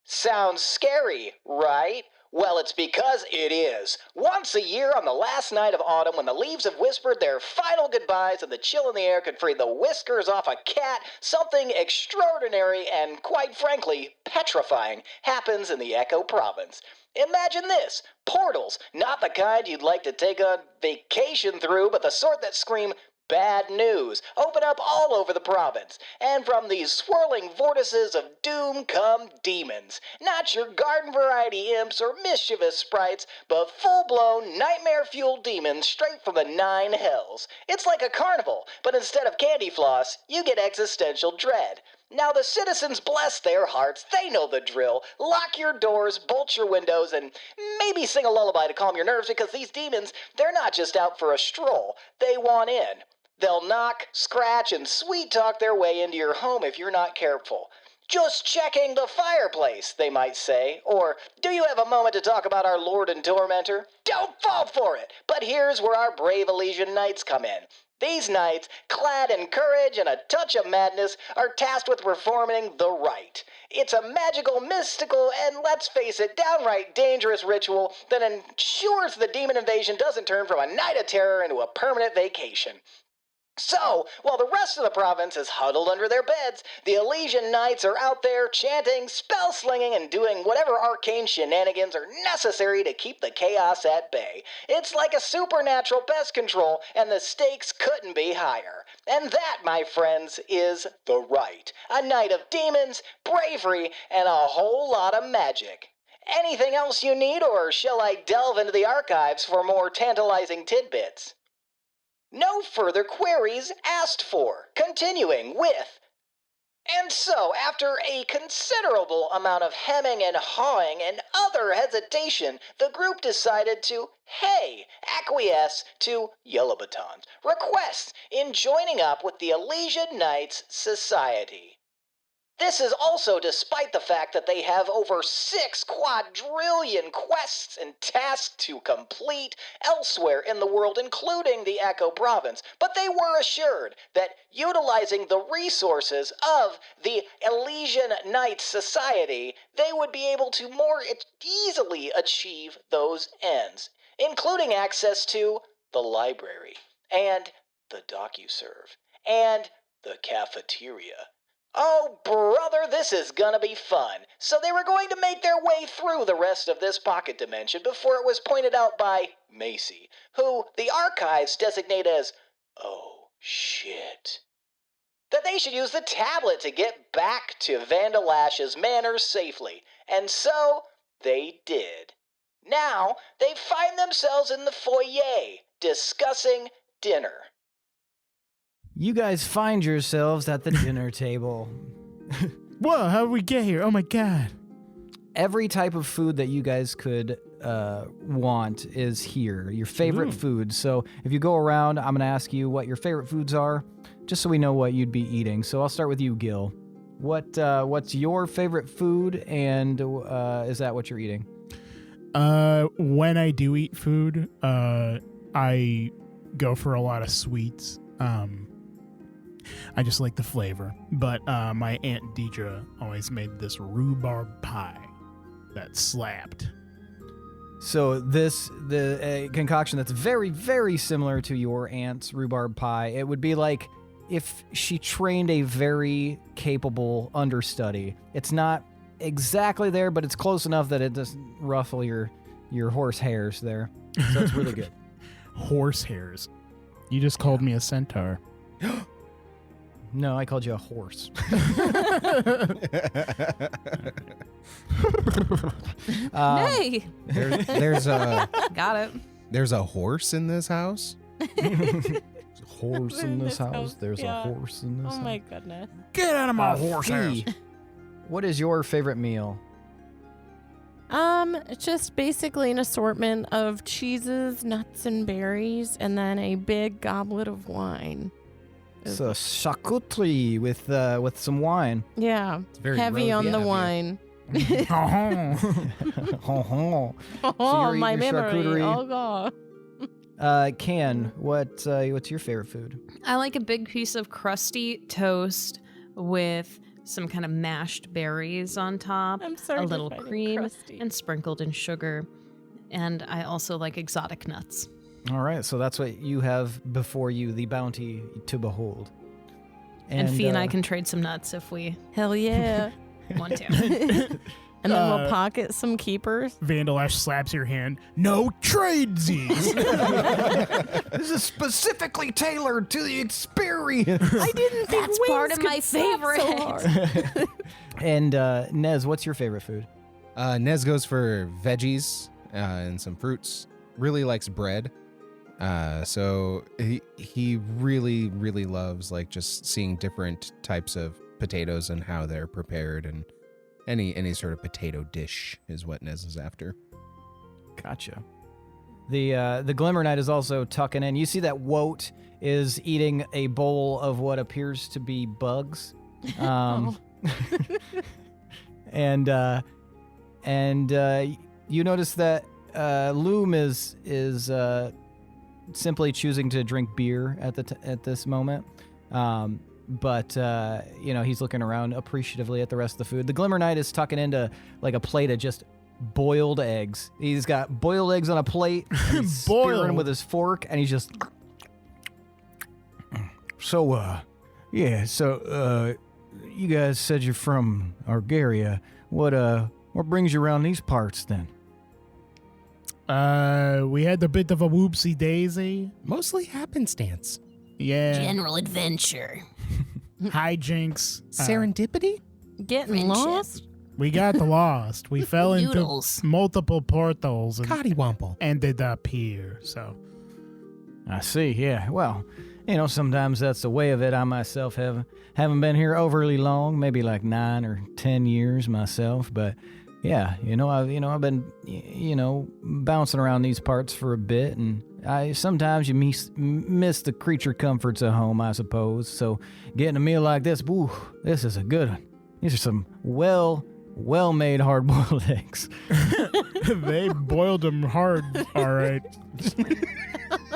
[SPEAKER 9] Sounds scary, right? Well, it's because it is. Once a year on the last night of autumn, when the leaves have whispered their final goodbyes and the chill in the air could free the whiskers off a cat, something extraordinary and, quite frankly, petrifying happens in the Echo Province. Imagine this. Portals. Not the kind you'd like to take a vacation through, but the sort that scream bad news open up all over the province, and from these swirling vortices of doom come demons. Not your garden variety imps or mischievous sprites, but full-blown nightmare-fueled demons straight from the 9 hells. It's like a carnival, but instead of candy floss, you get existential dread. Now the citizens bless their hearts, they know the drill. Lock your doors, bolt your windows, and maybe sing a lullaby to calm your nerves, because these demons, they're not just out for a stroll, they want in. They'll knock, scratch, and sweet-talk their way into your home if you're not careful. Just checking the fireplace, they might say. Or, do you have a moment to talk about our Lord and Tormentor? Don't fall for it! But here's where our brave Elysian Knights come in. These knights, clad in courage and a touch of madness, are tasked with performing the right. It's a magical, mystical, and let's face it, downright dangerous ritual that ensures the demon invasion doesn't turn from a night of terror into a permanent vacation. So, while the rest of the province is huddled under their beds, the Elysian Knights are out there chanting, spell-slinging, and doing whatever arcane shenanigans are necessary to keep the chaos at bay. It's like a supernatural pest control, and the stakes couldn't be higher. And that, my friends, is the right. A night of demons, bravery, and a whole lot of magic. Anything else you need, or shall I delve into the archives for more tantalizing tidbits? No further queries asked for. Continuing with... And so, after a considerable amount of hemming and hawing and other hesitation, the group decided to, acquiesce to Yellowbaton's requests in joining up with the Elysian Knights Society. This is also despite the fact that they have over 6 quadrillion quests and tasks to complete elsewhere in the world, including the Echo Province. But they were assured that utilizing the resources of the Elysian Knight Society, they would be able to more easily achieve those ends, including access to the library, and the DocuServe, and the cafeteria. Oh, brother, this is gonna be fun. So they were going to make their way through the rest of this pocket dimension before it was pointed out by Macy, who the archives designate as, oh, shit, that they should use the tablet to get back to Vandalash's manor safely. And so they did. Now they find themselves in the foyer discussing dinner.
[SPEAKER 3] You guys find yourselves at the dinner table.
[SPEAKER 1] Whoa, how did we get here? Oh my god.
[SPEAKER 3] Every type of food that you guys could want is here. Your favorite food. So if you go around, I'm going to ask you what your favorite foods are, just so we know what you'd be eating. So I'll start with you, Gil. What's your favorite food, and is that what you're eating?
[SPEAKER 1] When I do eat food, I go for a lot of sweets. I just like the flavor. But my Aunt Deidre always made this rhubarb pie that slapped.
[SPEAKER 3] So the concoction that's very, very similar to your aunt's rhubarb pie. It would be like if she trained a very capable understudy. It's not exactly there, but it's close enough that it doesn't ruffle your horse hairs there. So it's really good.
[SPEAKER 1] Horse hairs. You just called me a centaur.
[SPEAKER 3] No, I called you a horse.
[SPEAKER 6] Nay.
[SPEAKER 5] There's a
[SPEAKER 6] Got it.
[SPEAKER 5] there's a horse in this house.
[SPEAKER 3] Horse in this house. There's
[SPEAKER 4] Yeah.
[SPEAKER 3] a horse in this
[SPEAKER 4] Oh
[SPEAKER 3] house.
[SPEAKER 4] my goodness.
[SPEAKER 1] Get out of my horse house.
[SPEAKER 3] Fee, what is your favorite meal?
[SPEAKER 4] It's just basically an assortment of cheeses, nuts, and berries, and then a big goblet of wine.
[SPEAKER 3] It's a charcuterie with some wine.
[SPEAKER 4] Yeah,
[SPEAKER 5] It's very
[SPEAKER 4] heavy on the
[SPEAKER 5] heavy.
[SPEAKER 4] wine.
[SPEAKER 3] Oh,
[SPEAKER 4] Oh,
[SPEAKER 3] you're
[SPEAKER 4] my
[SPEAKER 3] eating your
[SPEAKER 4] memory.
[SPEAKER 3] charcuterie.
[SPEAKER 4] Oh god.
[SPEAKER 3] Ken, what's your favorite food?
[SPEAKER 6] I like a big piece of crusty toast with some kind of mashed berries on top,
[SPEAKER 4] I'm sorry.
[SPEAKER 6] a little cream, and sprinkled in sugar. And I also like exotic nuts.
[SPEAKER 3] All right, so that's what you have before you, the bounty to behold.
[SPEAKER 6] And Fee and I can trade some nuts if we
[SPEAKER 4] Hell yeah.
[SPEAKER 6] want to.
[SPEAKER 4] And then we'll pocket some keepers.
[SPEAKER 1] Vandalash slaps your hand. No tradesies.
[SPEAKER 3] This is specifically tailored to the experience.
[SPEAKER 4] I didn't think
[SPEAKER 6] That's
[SPEAKER 4] wings
[SPEAKER 6] part of
[SPEAKER 4] could
[SPEAKER 6] my
[SPEAKER 4] slap so
[SPEAKER 6] favorite.
[SPEAKER 4] hard.
[SPEAKER 3] And Nez, what's your favorite food?
[SPEAKER 5] Nez goes for veggies and some fruits. Really likes bread. So he really, really loves like just seeing different types of potatoes and how they're prepared, and any sort of potato dish is what Nez is after.
[SPEAKER 3] Gotcha. The Glimmer Knight is also tucking in. You see that Woat is eating a bowl of what appears to be bugs. And you notice that Loom is simply choosing to drink beer at this moment. But he's looking around appreciatively at the rest of the food. The Glimmer Knight is tucking into like a plate of just boiled eggs. He's got boiled eggs on a plate, and he's spearing them with his fork, and he's just. So, you guys said you're from Argaria. What brings you around these parts then?
[SPEAKER 1] We had a bit of a whoopsie daisy.
[SPEAKER 5] Mostly happenstance.
[SPEAKER 1] Yeah.
[SPEAKER 7] General adventure.
[SPEAKER 1] Hijinks.
[SPEAKER 5] Serendipity?
[SPEAKER 4] Getting
[SPEAKER 7] Friendship.
[SPEAKER 4] lost?
[SPEAKER 1] We got lost. We fell into
[SPEAKER 7] Noodles.
[SPEAKER 1] multiple portals and
[SPEAKER 5] Cottywomple.
[SPEAKER 1] ended up here. So
[SPEAKER 3] I see, yeah. Well, sometimes that's the way of it. I myself haven't been here overly long, maybe like 9 or 10 years myself, but yeah, I've been bouncing around these parts for a bit, and sometimes you miss the creature comforts of home, I suppose. So getting a meal like this, this is a good one. These are some well-made hard-boiled eggs.
[SPEAKER 1] They boiled them hard, all right.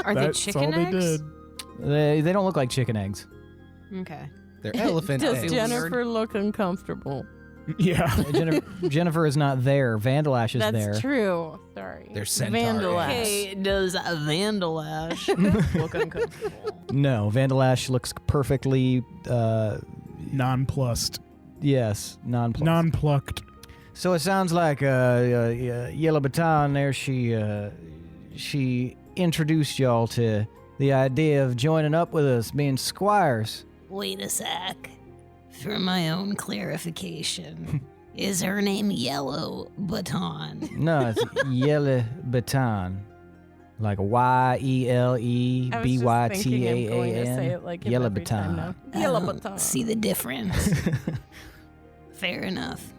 [SPEAKER 6] Are they
[SPEAKER 1] That's
[SPEAKER 6] chicken
[SPEAKER 1] all
[SPEAKER 6] eggs?
[SPEAKER 1] they did.
[SPEAKER 3] They don't look like chicken eggs.
[SPEAKER 6] Okay.
[SPEAKER 5] They're elephant
[SPEAKER 4] Does
[SPEAKER 5] eggs.
[SPEAKER 4] Jennifer look uncomfortable?
[SPEAKER 1] Yeah.
[SPEAKER 3] Jennifer is not there. Vandalash is
[SPEAKER 4] That's
[SPEAKER 3] there.
[SPEAKER 4] true. Sorry.
[SPEAKER 5] They're centaur
[SPEAKER 4] Vandalash.
[SPEAKER 5] eggs.
[SPEAKER 6] Hey, does Vandalash look uncomfortable?
[SPEAKER 3] No, Vandalash looks perfectly,
[SPEAKER 1] Nonplussed.
[SPEAKER 3] yes, nonplussed.
[SPEAKER 1] Non-plucked.
[SPEAKER 3] So it sounds like Yellow Baton there, she introduced y'all to the idea of joining up with us, being squires.
[SPEAKER 7] Wait a sec. For my own clarification, is her name Yellow Baton?
[SPEAKER 3] No, it's Yellow Baton. Like
[SPEAKER 4] I was just thinking I'm going to say
[SPEAKER 3] YELEBYTAAN.
[SPEAKER 4] it like him
[SPEAKER 3] Yellow
[SPEAKER 4] every time
[SPEAKER 3] baton.
[SPEAKER 4] now. Yellow
[SPEAKER 7] I don't
[SPEAKER 4] baton.
[SPEAKER 7] See the difference. Fair enough.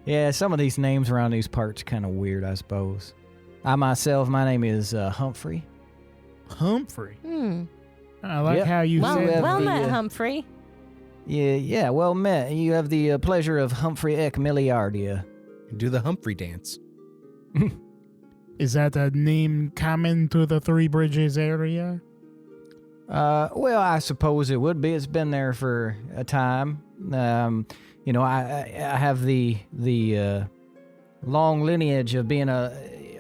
[SPEAKER 3] Yeah, some of these names around these parts kind of weird, I suppose. My name is Humphrey.
[SPEAKER 1] Humphrey.
[SPEAKER 4] Hmm.
[SPEAKER 1] I like
[SPEAKER 3] Yep.
[SPEAKER 1] how you
[SPEAKER 4] Well,
[SPEAKER 1] said
[SPEAKER 3] have
[SPEAKER 4] well
[SPEAKER 3] the,
[SPEAKER 4] met,
[SPEAKER 3] uh,
[SPEAKER 4] Humphrey.
[SPEAKER 3] Yeah, well met. You have the pleasure of Humphrey Ekmiliardia.
[SPEAKER 5] Do the Humphrey dance.
[SPEAKER 1] Is that a name common to the Three Bridges area?
[SPEAKER 3] Well, I suppose it would be. It's been there for a time. I have the long lineage of being a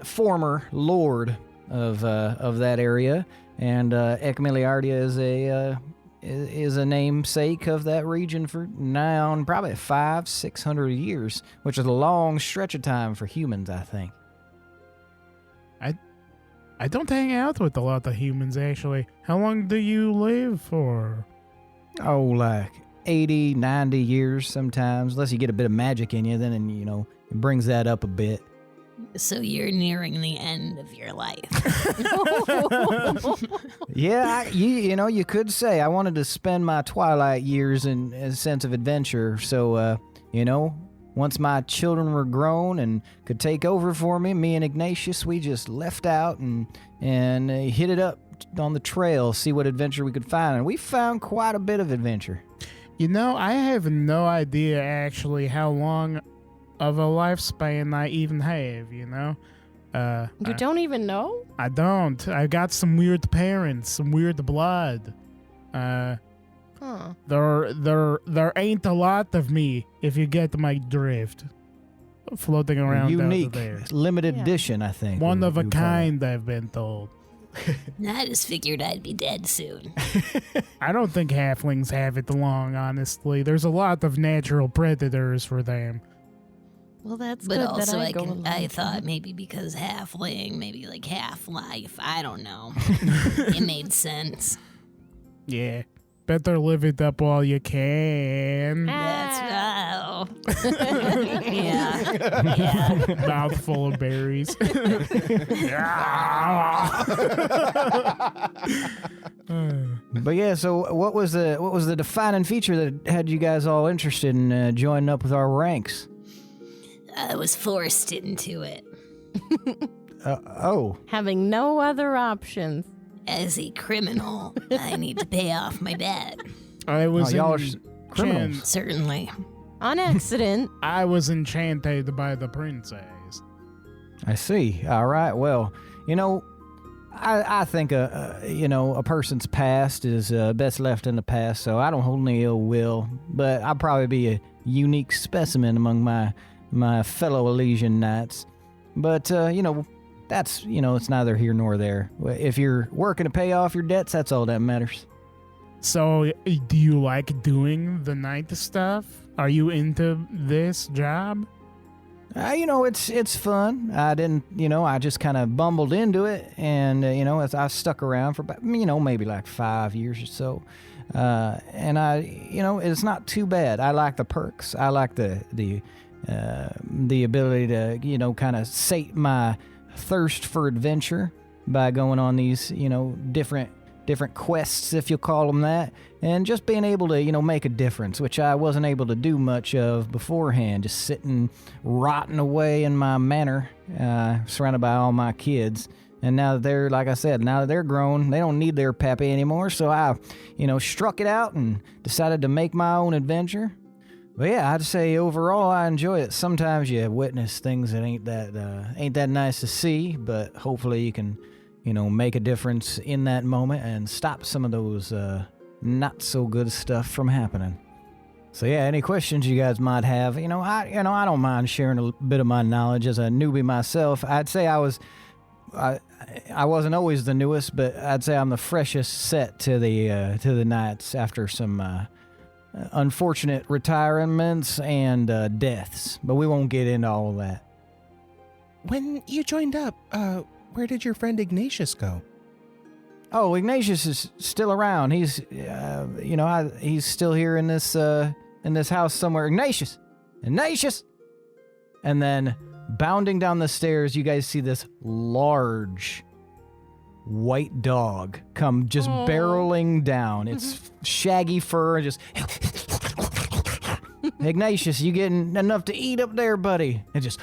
[SPEAKER 3] former lord of that area, and Ekmiliardia is a namesake of that region for now probably 500-600 years, which is a long stretch of time for humans, I think.
[SPEAKER 1] I don't hang out with a lot of humans, actually. How long do you live for?
[SPEAKER 3] Oh, like 80, 90 years sometimes, unless you get a bit of magic in you, then, it brings that up a bit.
[SPEAKER 7] So you're nearing the end of your life.
[SPEAKER 3] Yeah, you could say I wanted to spend my twilight years in a sense of adventure. So, once my children were grown and could take over for me and Ignatius, we just left out and hit it up on the trail, see what adventure we could find. And we found quite a bit of adventure.
[SPEAKER 1] I have no idea, actually, how long of a lifespan I even have,
[SPEAKER 4] You don't even know?
[SPEAKER 1] I don't. I got some weird parents, some weird blood.
[SPEAKER 4] Huh.
[SPEAKER 1] There ain't a lot of me, if you get my drift. Floating around
[SPEAKER 3] Unique,
[SPEAKER 1] out there.
[SPEAKER 3] limited
[SPEAKER 4] Yeah.
[SPEAKER 3] edition, I think.
[SPEAKER 1] One
[SPEAKER 3] we-
[SPEAKER 1] of a
[SPEAKER 3] we would call it.
[SPEAKER 1] kind, I've been told.
[SPEAKER 7] I just figured I'd be dead soon.
[SPEAKER 1] I don't think halflings have it long, honestly. There's a lot of natural predators for them.
[SPEAKER 4] Well, that's
[SPEAKER 7] But
[SPEAKER 4] good
[SPEAKER 7] also,
[SPEAKER 4] that I go along
[SPEAKER 7] I
[SPEAKER 4] with
[SPEAKER 7] thought
[SPEAKER 4] that.
[SPEAKER 7] maybe because halfling, maybe like half life. I don't know. It made sense.
[SPEAKER 1] Yeah. Better live it up while you can.
[SPEAKER 7] That's oh. yeah.
[SPEAKER 1] Mouthful of berries.
[SPEAKER 3] But yeah, so what was the defining feature that had you guys all interested in joining up with our ranks?
[SPEAKER 7] I was forced into it.
[SPEAKER 4] Having no other options.
[SPEAKER 7] As a criminal, I need to pay off my debt.
[SPEAKER 1] I was
[SPEAKER 3] y'all are
[SPEAKER 1] enchan-
[SPEAKER 3] criminals.
[SPEAKER 7] Certainly.
[SPEAKER 4] On accident.
[SPEAKER 1] I was enchanted by the princess.
[SPEAKER 3] I see. All right. Well, I think a person's past is best left in the past. So I don't hold any ill will, but I'll probably be a unique specimen among my fellow Elysian Knights. But that's it's neither here nor there. If you're working to pay off your debts, that's all that matters.
[SPEAKER 1] So, do you like doing the night stuff? Are you into this job?
[SPEAKER 3] It's fun. I didn't, I just kind of bumbled into it, and I stuck around for about, maybe like 5 years or so, and it's not too bad. I like the perks. I like the ability to, kind of sate my thirst for adventure by going on these, different quests, if you'll call them that, and just being able to, make a difference, which I wasn't able to do much of beforehand, just sitting, rotting away in my manor, surrounded by all my kids. And now that they're, like I said, now that they're grown, they don't need their pappy anymore, so I, struck it out and decided to make my own adventure. But yeah, I'd say overall I enjoy it. Sometimes you witness things that ain't that nice to see, but hopefully you can, make a difference in that moment and stop some of those not so good stuff from happening. So yeah, any questions you guys might have, I don't mind sharing a bit of my knowledge as a newbie myself. I'd say I wasn't always the newest, but I'd say I'm the freshest set to the Knights after some unfortunate retirements and deaths. But we won't get into all of that.
[SPEAKER 5] When you joined up, where did your friend Ignatius go?
[SPEAKER 3] Oh, Ignatius is still around. He's, he's still here in this house somewhere. Ignatius! And then, bounding down the stairs, you guys see this large white dog come just barreling down. It's shaggy fur and just... Ignatius, you getting enough to eat up there, buddy? And just...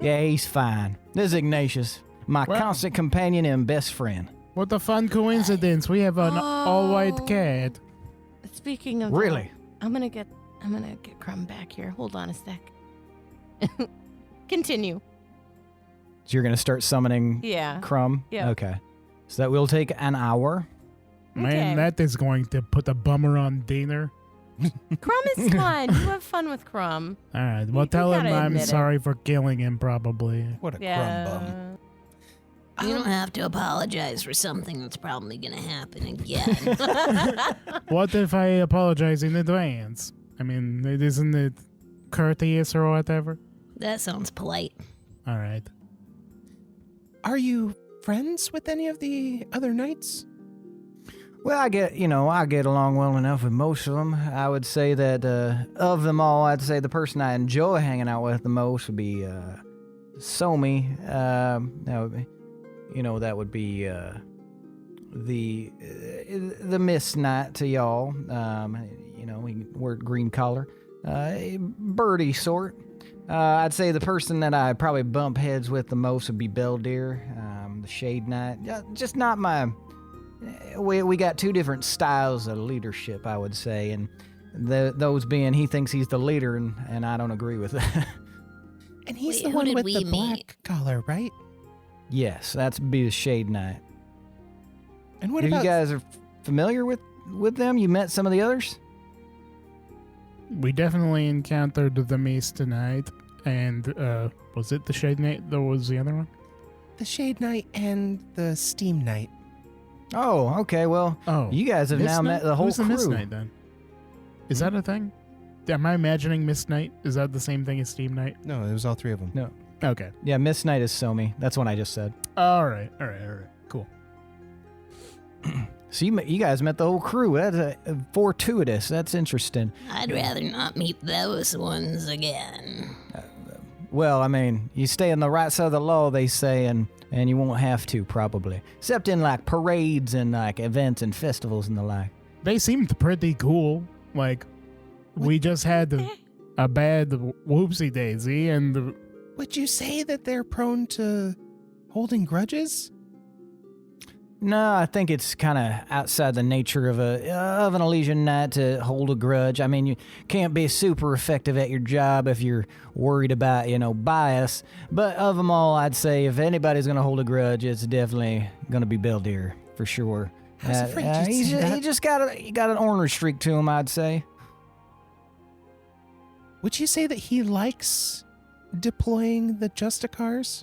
[SPEAKER 3] Yeah, he's fine. This is Ignatius, my constant companion and best friend.
[SPEAKER 1] What a fun coincidence. We have an all-white cat.
[SPEAKER 4] Speaking of
[SPEAKER 3] Really?
[SPEAKER 4] that, I'm gonna get Crumb back here. Hold on a sec. Continue.
[SPEAKER 3] So you're going to start summoning Crumb?
[SPEAKER 4] Yeah.
[SPEAKER 3] Okay. So that will take an hour.
[SPEAKER 1] Man, that is going to put a bummer on dinner.
[SPEAKER 4] Crumb is fun. You have fun with Crumb.
[SPEAKER 1] All right. Well, tell him I'm sorry for killing him, probably.
[SPEAKER 5] What a crumb bum.
[SPEAKER 7] You don't have to apologize for something that's probably going to happen again.
[SPEAKER 1] What if I apologize in advance? I mean, isn't it courteous or whatever?
[SPEAKER 7] That sounds polite.
[SPEAKER 1] All right.
[SPEAKER 5] Are you friends with any of the other knights?
[SPEAKER 3] Well, I get along well enough with most of them. I would say that of them all, I'd say the person I enjoy hanging out with the most would be Somi. That would be the Mist Knight to y'all. He wore green collar, birdie sort. I'd say the person that I probably bump heads with the most would be Beldir, the Shade Knight. Just not my... We got two different styles of leadership, I would say, and those being he thinks he's the leader, and I don't agree with that.
[SPEAKER 5] And he's the one with the black collar, right?
[SPEAKER 3] Yes, that's be the Shade Knight.
[SPEAKER 5] And what about...
[SPEAKER 3] You guys are familiar with them? You met some of the others?
[SPEAKER 1] We definitely encountered the Mist tonight, and was it the Shade Knight that was the other one?
[SPEAKER 5] The Shade Knight and the Steam Knight.
[SPEAKER 3] Oh, okay, well, you guys have now met the whole crew.
[SPEAKER 1] Who's the Mist Knight, then? Is that a thing? Am I imagining Mist Knight? Is that the same thing as Steam Knight?
[SPEAKER 5] No, it was all three of them.
[SPEAKER 3] No.
[SPEAKER 1] Okay.
[SPEAKER 3] Yeah, Mist Knight is Somi. That's what I just said.
[SPEAKER 1] All right. Cool.
[SPEAKER 3] So you guys met the whole crew. That's fortuitous. That's interesting.
[SPEAKER 7] I'd rather not meet those ones again.
[SPEAKER 3] Well, I mean, you stay on the right side of the law, they say, and you won't have to, probably. Except in, like, parades and, like, events and festivals and the like.
[SPEAKER 1] They seemed pretty cool. Like, we just had a bad whoopsie daisy, and...
[SPEAKER 5] Would you say that they're prone to holding grudges?
[SPEAKER 3] No, I think it's kind of outside the nature of an Elysian Knight to hold a grudge. I mean, you can't be super effective at your job if you're worried about, bias. But of them all, I'd say if anybody's going to hold a grudge, it's definitely going to be Beldir, for sure.
[SPEAKER 5] I was afraid you'd say that.
[SPEAKER 3] He just got an ornery streak to him, I'd say.
[SPEAKER 5] Would you say that he likes deploying the Justicars?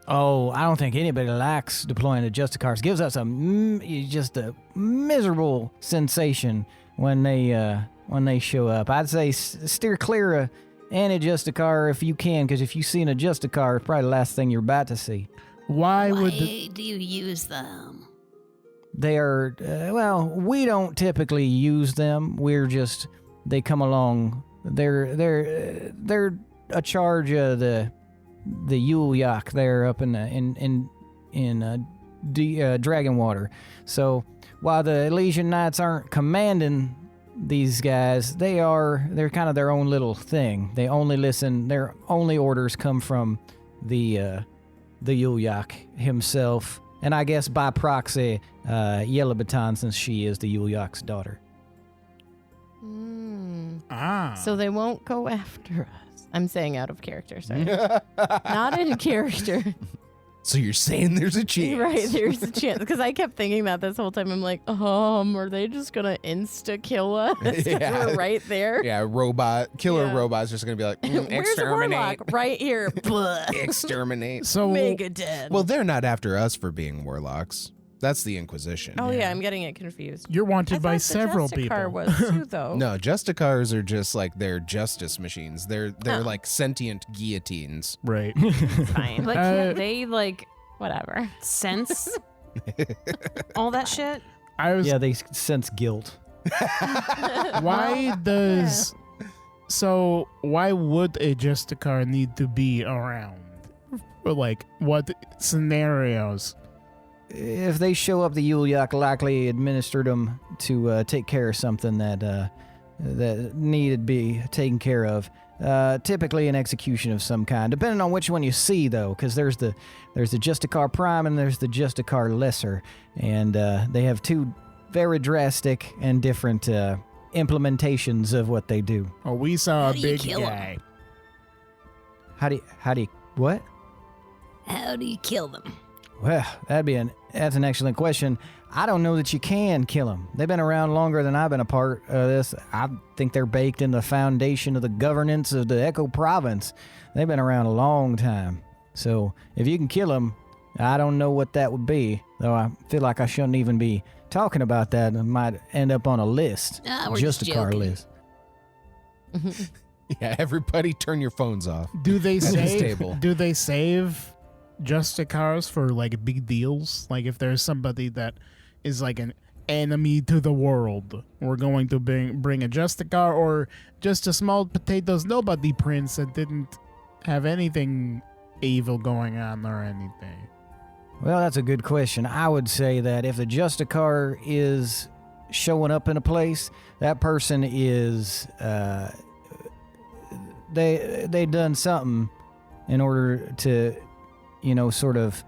[SPEAKER 3] Oh, I don't think anybody likes deploying the Justicars. Gives us just a miserable sensation when they show up. I'd say steer clear of any Justicar if you can, because if you see an Justicar, it's probably the last thing you're about to see.
[SPEAKER 7] Why do you use them?
[SPEAKER 3] They are we don't typically use them. They come along. They're a charge of the Yule Yak there up in Dragonwater. So while the Elysian Knights aren't commanding these guys, they're kind of their own little thing. They only listen. Their only orders come from the Yule Yak himself, and I guess by proxy, Yellow Baton, since she is the Yule Yak's daughter.
[SPEAKER 4] So they won't go after us. I'm saying out of character, sorry. Not in character.
[SPEAKER 5] So you're saying there's a chance.
[SPEAKER 4] Right, there's a chance. Because I kept thinking that this whole time. I'm like, are they just going to insta-kill us? 'Cause we're right there.
[SPEAKER 5] Yeah, killer robot's just going to be like,
[SPEAKER 4] Where's the
[SPEAKER 5] exterminate.
[SPEAKER 4] warlock? Right here.
[SPEAKER 5] Exterminate.
[SPEAKER 1] So
[SPEAKER 4] Mega dead.
[SPEAKER 5] Well, they're not after us for being warlocks. That's the Inquisition.
[SPEAKER 4] Oh, yeah, I'm getting it confused.
[SPEAKER 1] you're wanted by several
[SPEAKER 4] Justicar
[SPEAKER 1] people.
[SPEAKER 4] was too, though.
[SPEAKER 5] No, Justicars are just like they're justice machines. They're like sentient guillotines.
[SPEAKER 1] Right.
[SPEAKER 4] Fine.
[SPEAKER 6] Like, can't they, like,
[SPEAKER 4] Whatever.
[SPEAKER 6] sense all that shit?
[SPEAKER 1] I was.
[SPEAKER 3] Yeah, they sense guilt.
[SPEAKER 1] Why does? So why would a Justicar need to be around? Like what scenarios?
[SPEAKER 3] If they show up, the Yuliak likely administered them to take care of something that needed to be taken care of. Typically an execution of some kind, depending on which one you see, though, because there's the Justicar Prime and there's the Justicar Lesser, and they have two very drastic and different implementations of what they do.
[SPEAKER 1] Oh, we saw
[SPEAKER 7] How
[SPEAKER 1] a
[SPEAKER 7] do you
[SPEAKER 1] big
[SPEAKER 7] kill 'em?
[SPEAKER 1] guy.
[SPEAKER 3] How do you what?
[SPEAKER 7] How do you kill them?
[SPEAKER 3] Well, that's an excellent question. I don't know that you can kill them. They've been around longer than I've been a part of this. I think they're baked in the foundation of the governance of the Echo Province. They've been around a long time. So if you can kill them, I don't know what that would be. Though I feel like I shouldn't even be talking about that. It might end up on a list.
[SPEAKER 7] We're just
[SPEAKER 3] a car
[SPEAKER 7] joking.
[SPEAKER 3] list.
[SPEAKER 5] Yeah, everybody turn your phones off.
[SPEAKER 1] Do they
[SPEAKER 5] At this
[SPEAKER 1] save?
[SPEAKER 5] table.
[SPEAKER 1] Do they save Justicars for like big deals? Like if there's somebody that is like an enemy to the world, we're going to bring a Justicar, or just a small potatoes nobody prince that didn't have anything evil going on or anything.
[SPEAKER 3] Well, that's a good question. I would say that if the Justicar is showing up in a place, that person is they done something in order to, sort of.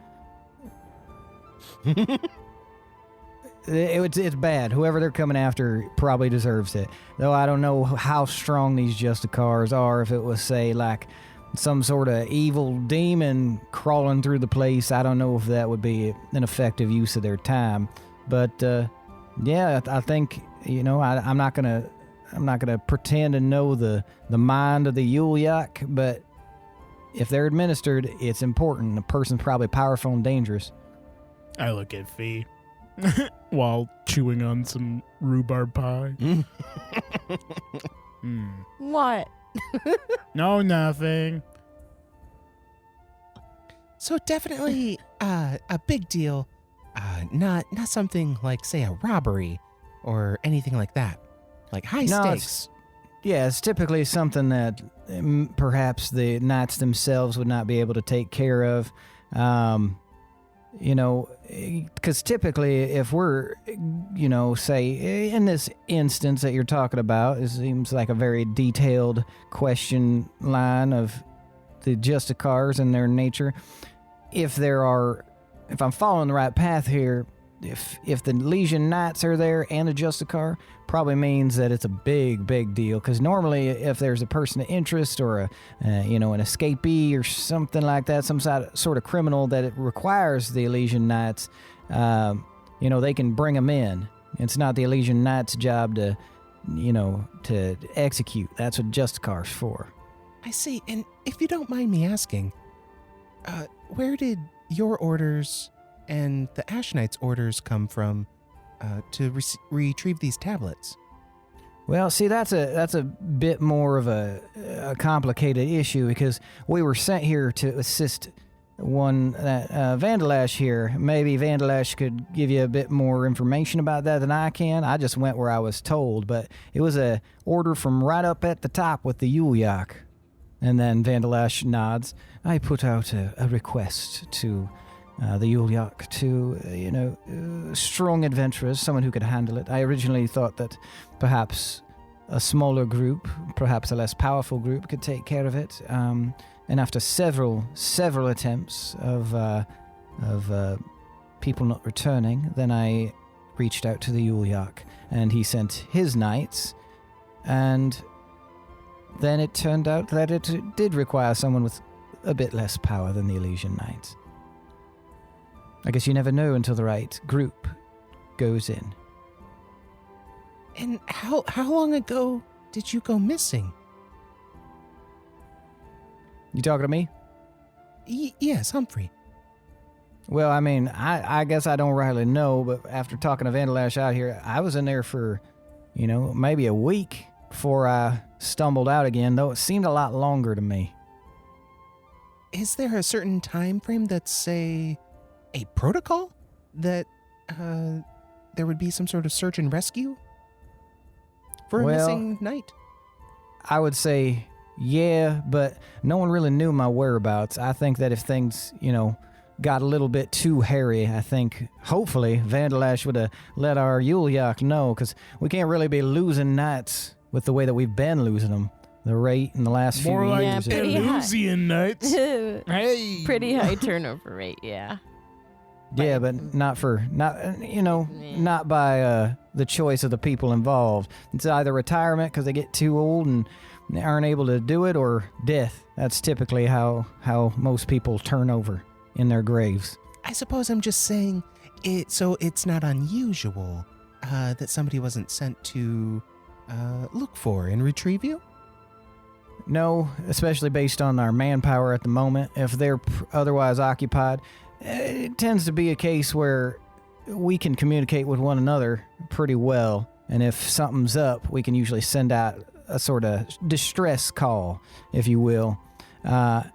[SPEAKER 3] It's bad. Whoever they're coming after probably deserves it. Though I don't know how strong these Justicars are. If it was, say, like some sort of evil demon crawling through the place, I don't know if that would be an effective use of their time. But yeah, I think I'm not gonna pretend to know the mind of the Yuliak, but if they're administered, it's important. The person's probably powerful and dangerous.
[SPEAKER 1] I look at Fee while chewing on some rhubarb pie.
[SPEAKER 4] What?
[SPEAKER 1] No, nothing.
[SPEAKER 5] So definitely a big deal. Not something like, say, a robbery or anything like that. Like high stakes.
[SPEAKER 3] It's typically something that perhaps the knights themselves would not be able to take care of. Because typically if we're, say, in this instance that you're talking about, it seems like a very detailed question line of the Justicars and their nature. If I'm following the right path here, if the Elysian Knights are there and a Justicar, probably means that it's a big, big deal. Because normally, if there's a person of interest or an escapee or something like that, some sort of criminal that it requires the Elysian Knights, they can bring them in. It's not the Elysian Knights' job to execute. That's what Justicar's for.
[SPEAKER 5] I see. And if you don't mind me asking, where did your orders and the Ash Knight's orders come from to retrieve these tablets?
[SPEAKER 3] Well, see, that's a bit more of a complicated issue, because we were sent here to assist one Vandalash here. Maybe Vandalash could give you a bit more information about that than I can. I just went where I was told, but it was a order from right up at the top with the Yuliak. And then Vandalash nods. I put out a request to the Yuliak to, strong adventurers, someone who could handle it. I originally thought that perhaps a smaller group, perhaps a less powerful group, could take care of it. And after several attempts of people not returning, then I reached out to the Yuliak, and he sent his knights, and then it turned out that it did require someone with a bit less power than the Elysian Knights. I guess you never know until the right group goes in.
[SPEAKER 5] And how long ago did you go missing?
[SPEAKER 3] You talking to me?
[SPEAKER 5] Yes, Humphrey.
[SPEAKER 3] Well, I mean, I guess I don't really know, but after talking to Vandalash out here, I was in there for, maybe a week before I stumbled out again, though it seemed a lot longer to me.
[SPEAKER 5] Is there a certain time frame that's, say, a protocol? That there would be some sort of search and rescue? For a missing knight? I
[SPEAKER 3] would say, yeah, but no one really knew my whereabouts. I think that if things, got a little bit too hairy, I think, hopefully, Vandalash would have let our Yuliak know, because we can't really be losing knights with the way that we've been losing them. The rate in the last few
[SPEAKER 1] More like
[SPEAKER 3] years.
[SPEAKER 1] Elysian Knights.
[SPEAKER 4] Hey. Pretty high turnover rate, yeah.
[SPEAKER 3] Yeah, but not by the choice of the people involved. It's either retirement because they get too old and aren't able to do it, or death. That's typically how most people turn over in their graves.
[SPEAKER 5] I suppose I'm just saying it, so it's not unusual that somebody wasn't sent to look for and retrieve you?
[SPEAKER 3] No, especially based on our manpower at the moment. If they're otherwise occupied, it tends to be a case where we can communicate with one another pretty well, and if something's up, we can usually send out a sort of distress call, if you will. I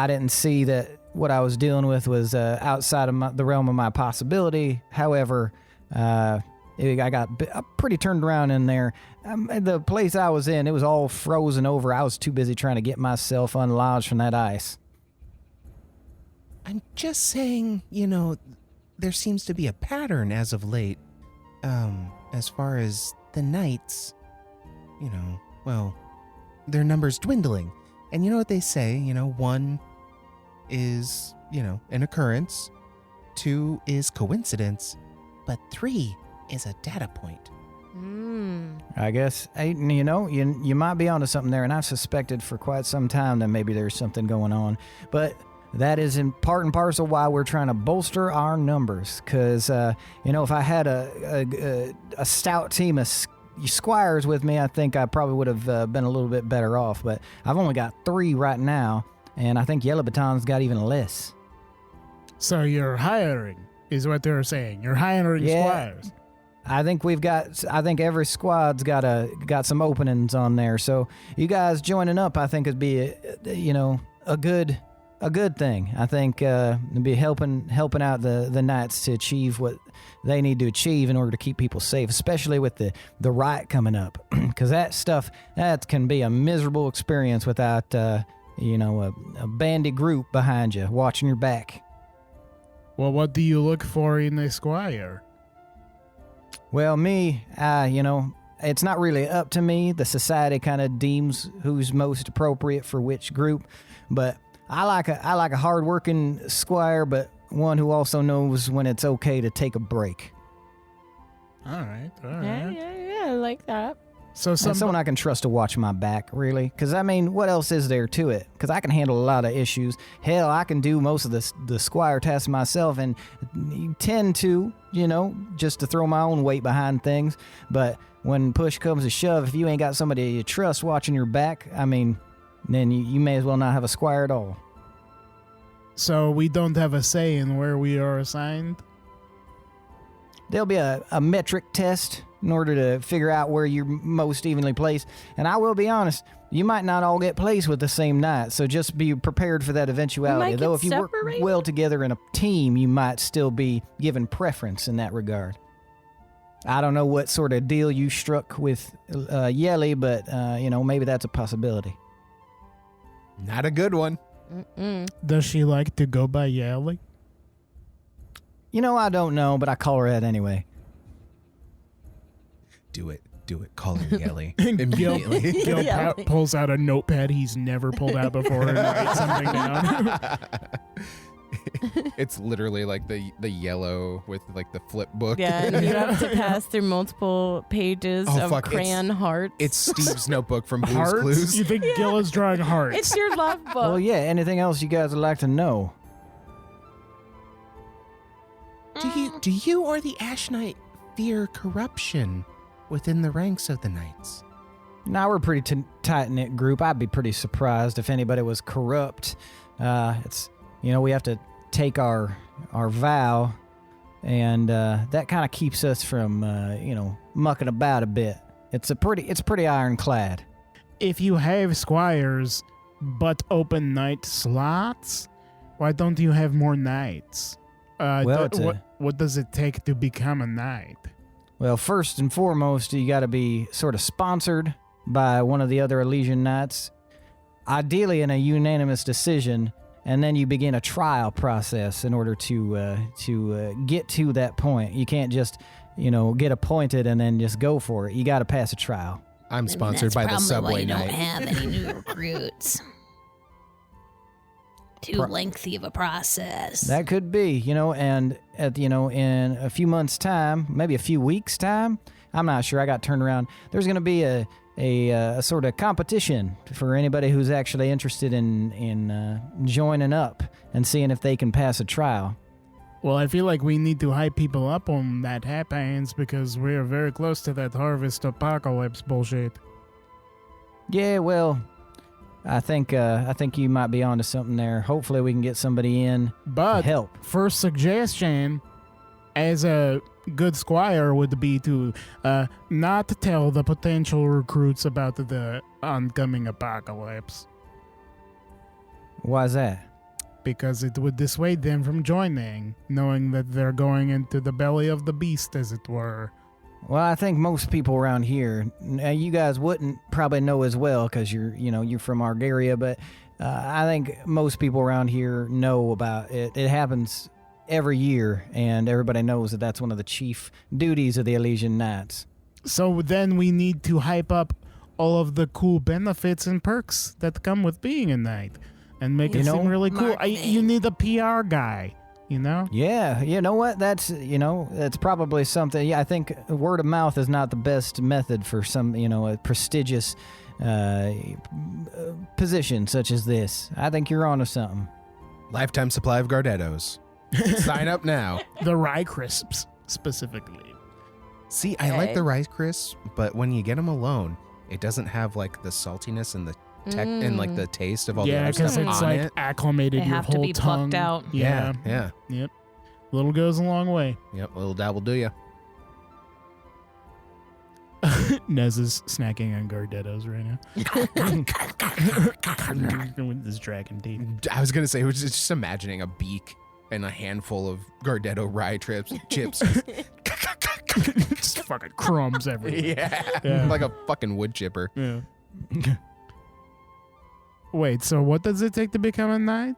[SPEAKER 3] didn't see that what I was dealing with was outside of the realm of my possibility. However, I got pretty turned around in there. The place I was in, it was all frozen over. I was too busy trying to get myself unlodged from that ice.
[SPEAKER 5] I'm just saying, there seems to be a pattern as of late, as far as the knights, their numbers dwindling. And you know what they say, 1 is, an occurrence, 2 is coincidence, but 3 is a data point.
[SPEAKER 3] I guess, you might be onto something there, and I've suspected for quite some time that maybe there's something going on. But that is in part and parcel why we're trying to bolster our numbers. Because, if I had a stout team of squires with me, I think I probably would have been a little bit better off. But I've only got 3 right now, and I think Yellow Baton's got even less.
[SPEAKER 1] So you're hiring, is what they're saying. You're hiring squires.
[SPEAKER 3] I think every squad's got some openings on there. So you guys joining up, I think, would be a good thing. I think it'd be helping out the knights to achieve what they need to achieve in order to keep people safe, especially with the riot coming up, because that can be a miserable experience without a bandit group behind you watching your back.
[SPEAKER 1] Well, what do you look for in a squire?
[SPEAKER 3] Well, me, it's not really up to me. The society kind of deems who's most appropriate for which group, but I like a hard-working squire, but one who also knows when it's okay to take a break.
[SPEAKER 1] All right.
[SPEAKER 4] Yeah, I like that.
[SPEAKER 3] So someone I can trust to watch my back, really. Because, what else is there to it? Because I can handle a lot of issues. Hell, I can do most of the squire tasks myself and tend to, just to throw my own weight behind things. But when push comes to shove, if you ain't got somebody you trust watching your back, then you may as well not have a squire at all.
[SPEAKER 1] So we don't have a say in where we are assigned?
[SPEAKER 3] There'll be a metric test in order to figure out where you're most evenly placed. And I will be honest, you might not all get placed with the same knight, so just be prepared for that eventuality. Though if you work well together in a team, you might still be given preference in that regard. I don't know what sort of deal you struck with Yelly, but maybe that's a possibility.
[SPEAKER 5] Not a good one.
[SPEAKER 1] Does she like to go by Yelly?
[SPEAKER 3] I don't know, but I call her that anyway.
[SPEAKER 5] Do it. Call her Yelly.
[SPEAKER 1] Immediately. Gil pulls out a notepad he's never pulled out before and writes something down.
[SPEAKER 5] It's literally like the yellow with like the flip book.
[SPEAKER 4] Yeah, and you have to pass through multiple pages
[SPEAKER 5] Oh,
[SPEAKER 4] of
[SPEAKER 5] fuck,
[SPEAKER 4] crayon hearts.
[SPEAKER 5] It's Steve's notebook from Blue's
[SPEAKER 1] Hearts?
[SPEAKER 5] Clues.
[SPEAKER 1] You think Gil is drawing hearts?
[SPEAKER 4] It's your love book.
[SPEAKER 3] Well, yeah. Anything else you guys would like to know?
[SPEAKER 5] Do you or the Ash Knight fear corruption within the ranks of the knights?
[SPEAKER 3] Now we're a pretty tight-knit group. I'd be pretty surprised if anybody was corrupt. It's, we have to take our vow, and that kind of keeps us from, mucking about a bit. It's pretty ironclad.
[SPEAKER 1] If you have squires but open knight slots, why don't you have more knights? What does it take to become a knight?
[SPEAKER 3] Well, first and foremost, you got to be sort of sponsored by one of the other Elysian Knights, ideally in a unanimous decision, and then you begin a trial process in order to get to that point. You can't just, get appointed and then just go for it. You got to pass a trial.
[SPEAKER 5] I'm sponsored by the Subway
[SPEAKER 7] That's
[SPEAKER 5] Knight.
[SPEAKER 7] probably why you don't have any new recruits. Too lengthy of a process.
[SPEAKER 3] That could be, and in a few months' time, maybe a few weeks' time, I'm not sure. I got turned around. There's going to be a sort of competition for anybody who's actually interested in joining up and seeing if they can pass a trial.
[SPEAKER 1] Well, I feel like we need to hype people up on that happens because we are very close to that harvest apocalypse bullshit.
[SPEAKER 3] Yeah, well, I think you might be onto something there. Hopefully, we can get somebody in
[SPEAKER 1] But
[SPEAKER 3] to help.
[SPEAKER 1] first suggestion, as a good squire, would be to not tell the potential recruits about the oncoming apocalypse,
[SPEAKER 3] Why is that?
[SPEAKER 1] because it would dissuade them from joining, knowing that they're going into the belly of the beast, as it were.
[SPEAKER 3] Well, I think most people around here, you guys wouldn't probably know as well because you're from our area, but I think most people around here know about it. It happens every year, and everybody knows that that's one of the chief duties of the Elysian Knights.
[SPEAKER 1] So then we need to hype up all of the cool benefits and perks that come with being a knight and make it seem really cool. You need a PR guy,
[SPEAKER 3] Yeah, you know what? That's probably something. Yeah, I think word of mouth is not the best method for some, a prestigious position such as this. I think you're onto something.
[SPEAKER 5] Lifetime supply of Gardettos. Sign up now.
[SPEAKER 1] The rye crisps, specifically.
[SPEAKER 5] See, I like the Rice Crisps, but when you get them alone, it doesn't have like the saltiness and the and like the taste of all the
[SPEAKER 1] Yeah,
[SPEAKER 5] other
[SPEAKER 1] because
[SPEAKER 5] stuff
[SPEAKER 1] it's
[SPEAKER 5] on
[SPEAKER 1] like
[SPEAKER 5] it.
[SPEAKER 4] They
[SPEAKER 1] acclimated your
[SPEAKER 4] have to
[SPEAKER 1] whole
[SPEAKER 4] be
[SPEAKER 1] tongue.
[SPEAKER 4] plucked out.
[SPEAKER 1] Yeah. Yep. Little goes a long way.
[SPEAKER 5] Yep, a little dab will do ya.
[SPEAKER 1] Nez is snacking on Gardettos right now. With his dragon teeth.
[SPEAKER 5] I was gonna say, just imagining a beak and a handful of Gardetto rye chips.
[SPEAKER 1] Just fucking crumbs everywhere.
[SPEAKER 5] Yeah, like a fucking wood chipper.
[SPEAKER 1] Yeah. Wait, so what does it take to become a knight?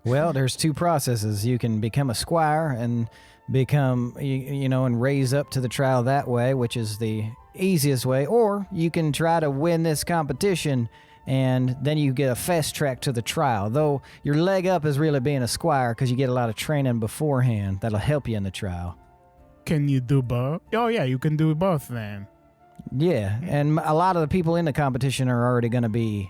[SPEAKER 3] Well, there's two processes. You can become a squire and become, and raise up to the trial that way, which is the easiest way, or you can try to win this competition and then you get a fast track to the trial. Though your leg up is really being a squire because you get a lot of training beforehand that'll help you in the trial.
[SPEAKER 1] Can you do both? Oh, yeah, you can do both then.
[SPEAKER 3] Yeah, and a lot of the people in the competition are already going to be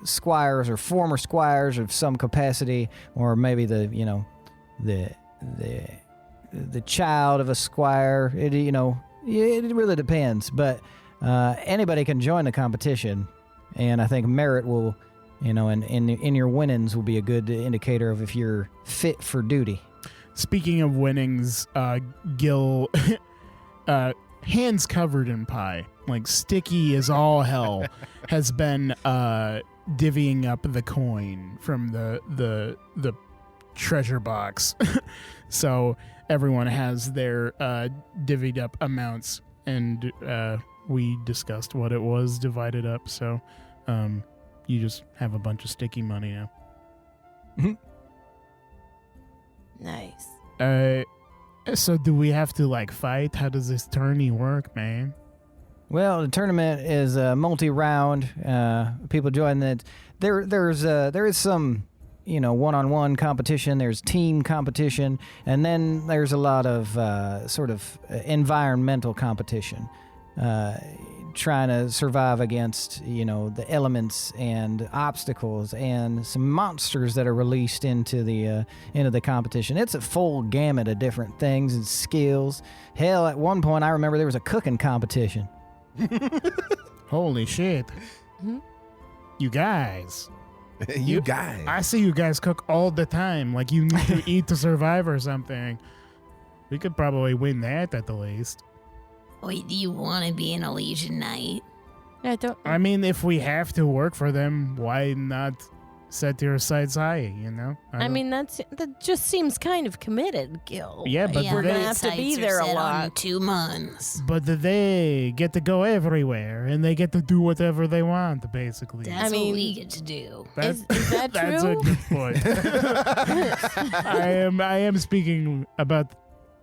[SPEAKER 3] squires or former squires of some capacity, or maybe the child of a squire. It really depends, but anybody can join the competition, and I think merit will, and in your winnings will be a good indicator of if you're fit for duty.
[SPEAKER 1] Speaking of winnings, Gil, hands covered in pie, like sticky as all hell, has been divvying up the coin from the treasure box. So everyone has their divvied up amounts, and we discussed what it was divided up. So you just have a bunch of sticky money now.
[SPEAKER 4] Nice.
[SPEAKER 1] So do we have to fight? How does this tourney work, man?
[SPEAKER 3] Well, the tournament is multi-round. People join that. There is some one-on-one competition, there's team competition, and then there's a lot of sort of environmental competition. Trying to survive against, the elements and obstacles and some monsters that are released into the competition. It's a full gamut of different things and skills. Hell, at one point I remember there was a cooking competition.
[SPEAKER 1] Holy shit. You guys.
[SPEAKER 5] You guys.
[SPEAKER 1] I see you guys cook all the time. Like you need to eat to survive or something. We could probably win that at the least.
[SPEAKER 7] Wait, do you want to be an Elysian Knight?
[SPEAKER 4] I don't.
[SPEAKER 1] I mean, if we have to work for them, why not set your sights high,
[SPEAKER 4] I mean, that just seems kind of committed, Gil.
[SPEAKER 1] Yeah, but
[SPEAKER 4] we're
[SPEAKER 1] they-
[SPEAKER 4] gonna have to be there a
[SPEAKER 7] On
[SPEAKER 4] lot.
[SPEAKER 7] 2 months.
[SPEAKER 1] But they get to go everywhere, and they get to do whatever they want, basically.
[SPEAKER 7] That's
[SPEAKER 4] mean-
[SPEAKER 7] what we get to do.
[SPEAKER 4] Is that
[SPEAKER 1] That's a
[SPEAKER 4] true?
[SPEAKER 1] good point. I am speaking about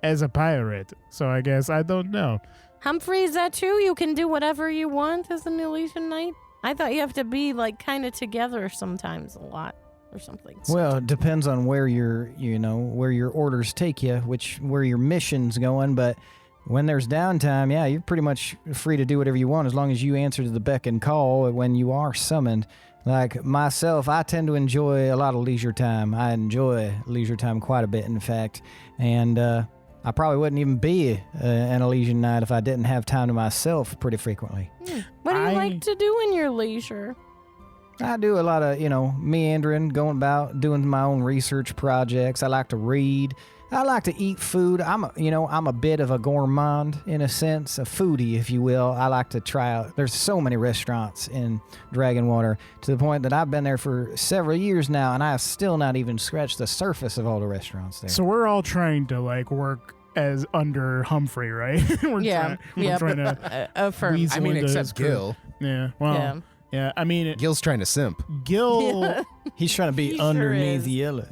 [SPEAKER 1] as a pirate, so I guess I don't know.
[SPEAKER 4] Humphrey, is that true? You can do whatever you want as an Elysian Knight? I thought you have to be like kind of together sometimes a lot or something.
[SPEAKER 3] Well, it depends on where where your orders take you, where your mission's going, but when there's downtime, yeah, you're pretty much free to do whatever you want as long as you answer to the beck and call when you are summoned. Like myself, I tend to enjoy a lot of leisure time. I enjoy leisure time quite a bit, in fact, and I probably wouldn't even be an Elysian Knight if I didn't have time to myself pretty frequently.
[SPEAKER 4] What do you like to do in your leisure?
[SPEAKER 3] I do a lot of, meandering, going about, doing my own research projects. I like to read. I like to eat food. I'm a bit of a gourmand in a sense, a foodie, if you will. I like to try out. There's so many restaurants in Dragonwater to the point that I've been there for several years now, and I have still not even scratched the surface of all the restaurants there.
[SPEAKER 1] So we're all trying to work as under Humphrey, right? we're trying to
[SPEAKER 4] affirm.
[SPEAKER 1] weasel
[SPEAKER 5] I mean,
[SPEAKER 1] into his
[SPEAKER 5] except
[SPEAKER 1] crew.
[SPEAKER 5] Gil.
[SPEAKER 1] Yeah, well, yeah. I mean,
[SPEAKER 5] Gil's trying to simp.
[SPEAKER 1] Gil.
[SPEAKER 3] He's trying to be
[SPEAKER 4] He sure
[SPEAKER 3] underneath
[SPEAKER 4] is.
[SPEAKER 3] Yellow.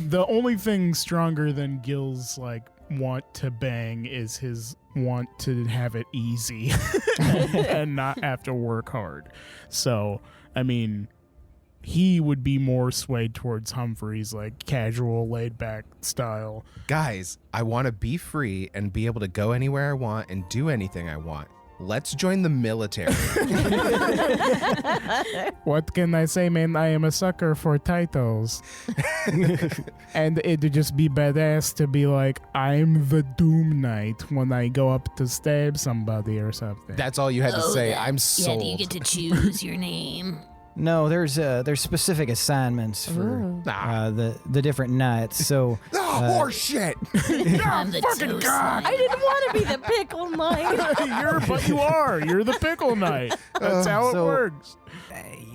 [SPEAKER 1] The only thing stronger than Gil's want to bang is his want to have it easy and not have to work hard. So, I mean, he would be more swayed towards Humphrey's casual, laid back style.
[SPEAKER 5] Guys, I want to be free and be able to go anywhere I want and do anything I want. Let's join the military.
[SPEAKER 1] What can I say, man? I am a sucker for titles. And it'd just be badass to be I'm the Doom Knight when I go up to stab somebody or something.
[SPEAKER 5] That's all you had to say. I'm
[SPEAKER 7] Yeah,
[SPEAKER 5] sold.
[SPEAKER 7] do you get to choose your name?
[SPEAKER 3] No, there's specific assignments for the different knights. So
[SPEAKER 5] horse shit.
[SPEAKER 7] I'm the
[SPEAKER 1] fucking
[SPEAKER 7] toast
[SPEAKER 1] God.
[SPEAKER 7] knight.
[SPEAKER 4] I didn't want to be the pickle knight.
[SPEAKER 1] But you are. You're the Pickle Knight. That's how it
[SPEAKER 3] So-
[SPEAKER 1] works.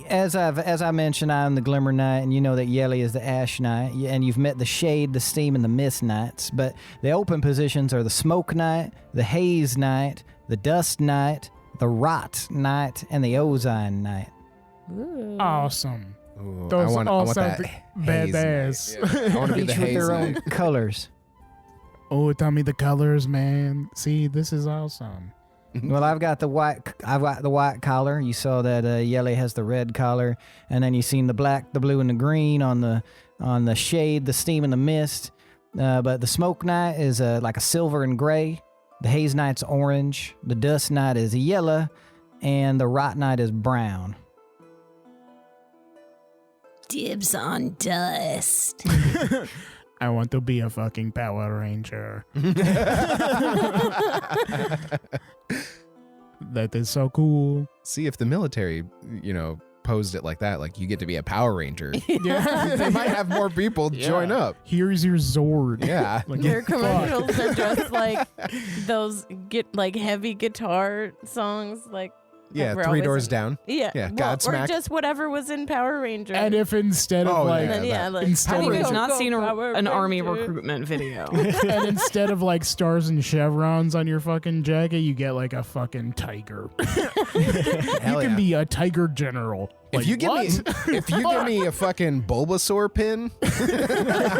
[SPEAKER 3] as I mentioned, I'm the Glimmer Knight, and you know that Yelly is the Ash Knight, and you've met the Shade, the Steam, and the Mist Knights. But the open positions are the Smoke Knight, the Haze Knight, the Dust Knight, the Rot Knight, and the Ozine Knight.
[SPEAKER 1] Awesome.
[SPEAKER 5] Ooh,
[SPEAKER 1] Those
[SPEAKER 5] I
[SPEAKER 1] all
[SPEAKER 5] want
[SPEAKER 1] sound
[SPEAKER 5] that haze
[SPEAKER 1] badass.
[SPEAKER 5] knight. Yeah. I want to be
[SPEAKER 3] Each
[SPEAKER 5] the
[SPEAKER 3] with
[SPEAKER 5] haze
[SPEAKER 3] their own
[SPEAKER 5] knight.
[SPEAKER 3] colors.
[SPEAKER 1] Oh, tell me the colors, man. See, this is awesome.
[SPEAKER 3] Well, I've got the white collar. You saw that Yelly has the red collar, and then you seen the black, the blue, and the green on the Shade, the Steam, and the Mist. But the Smoke Knight is like a silver and gray. The Haze Knight's orange. The Dust Knight is yellow, and the Rot Knight is brown.
[SPEAKER 7] Dibs on dust.
[SPEAKER 1] I want to be a fucking Power Ranger. That is so cool.
[SPEAKER 5] See, if the military, posed it like that, you get to be a Power Ranger.
[SPEAKER 1] Yeah.
[SPEAKER 5] They might have more people join up.
[SPEAKER 1] Here's your Zord.
[SPEAKER 5] Yeah.
[SPEAKER 4] Their
[SPEAKER 1] fuck.
[SPEAKER 4] commercials are just those heavy guitar songs,
[SPEAKER 5] Yeah,
[SPEAKER 4] we're
[SPEAKER 5] 3
[SPEAKER 4] always
[SPEAKER 5] doors
[SPEAKER 4] in-
[SPEAKER 5] down.
[SPEAKER 4] Yeah,
[SPEAKER 5] Yeah,
[SPEAKER 4] or
[SPEAKER 5] Godsmack.
[SPEAKER 4] just whatever was in Power Ranger.
[SPEAKER 1] And if instead of
[SPEAKER 5] Oh,
[SPEAKER 1] like,
[SPEAKER 5] yeah.
[SPEAKER 4] And then,
[SPEAKER 5] that-
[SPEAKER 1] instead
[SPEAKER 6] I
[SPEAKER 1] of
[SPEAKER 6] think
[SPEAKER 1] like,
[SPEAKER 6] I've not
[SPEAKER 4] Go
[SPEAKER 6] seen
[SPEAKER 4] Power
[SPEAKER 6] an army
[SPEAKER 4] Ranger.
[SPEAKER 6] recruitment video.
[SPEAKER 1] and instead of like stars and chevrons on your fucking jacket, you get like a fucking tiger. You
[SPEAKER 5] Hell
[SPEAKER 1] can
[SPEAKER 5] yeah.
[SPEAKER 1] be a tiger general.
[SPEAKER 5] If
[SPEAKER 1] Like,
[SPEAKER 5] you give
[SPEAKER 1] what?
[SPEAKER 5] me, if you give me a fucking Bulbasaur pin,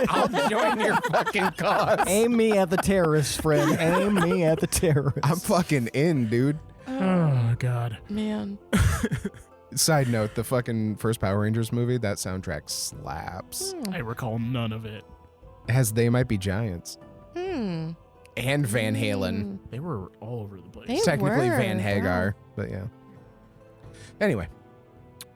[SPEAKER 5] I'll join your fucking cause.
[SPEAKER 3] Aim me at the terrorists, friend. Aim me at the terrorists.
[SPEAKER 5] I'm fucking in, dude.
[SPEAKER 1] Oh god.
[SPEAKER 4] Man,
[SPEAKER 5] Side note, the fucking first Power Rangers movie, that soundtrack slaps.
[SPEAKER 1] I recall none of it.
[SPEAKER 5] It has They Might Be Giants.
[SPEAKER 4] Hmm.
[SPEAKER 5] And Van Halen.
[SPEAKER 1] They were all over the place.
[SPEAKER 4] They
[SPEAKER 5] Technically
[SPEAKER 4] were,
[SPEAKER 5] Van Hagar, but yeah. Anyway.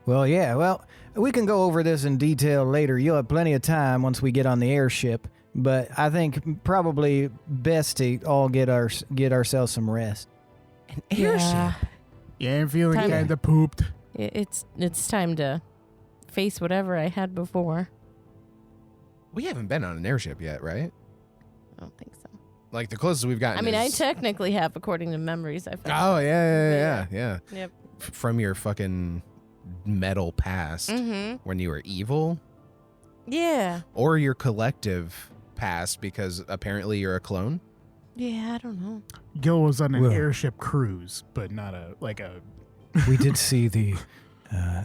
[SPEAKER 3] Well, yeah, well, we can go over this in detail later. You'll have plenty of time once we get on the airship, but I think probably best to all get ourselves some rest.
[SPEAKER 5] An airship?
[SPEAKER 1] Yeah, I'm feeling
[SPEAKER 4] Time-
[SPEAKER 1] kind of pooped.
[SPEAKER 4] It's time to face whatever I had before.
[SPEAKER 5] We haven't been on an airship yet, right?
[SPEAKER 4] I don't think so.
[SPEAKER 5] Like the closest we've gotten
[SPEAKER 4] I mean, I
[SPEAKER 5] is...
[SPEAKER 4] technically have, according to memories I've found.
[SPEAKER 5] Oh, yeah.
[SPEAKER 4] Yep.
[SPEAKER 5] From your fucking metal past
[SPEAKER 4] Mm-hmm.
[SPEAKER 5] when you were evil,
[SPEAKER 4] Yeah.
[SPEAKER 5] or your collective past because apparently you're a clone.
[SPEAKER 4] Yeah, I don't know.
[SPEAKER 1] Gil was on an
[SPEAKER 3] Well-
[SPEAKER 1] airship cruise, but not a.
[SPEAKER 3] We did see the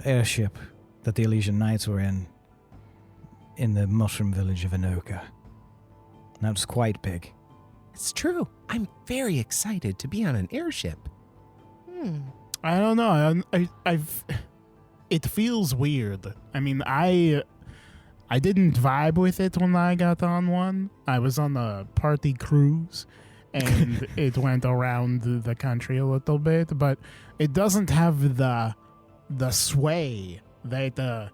[SPEAKER 3] airship that the Elysian Knights were in the mushroom village of Anoka. That was quite big.
[SPEAKER 5] It's true. I'm very excited to be on an airship.
[SPEAKER 1] I don't know. I've. It feels weird. I mean, I didn't vibe with it when I got on one. I was on the party cruise, and it went around the country a little bit, but it doesn't have the sway that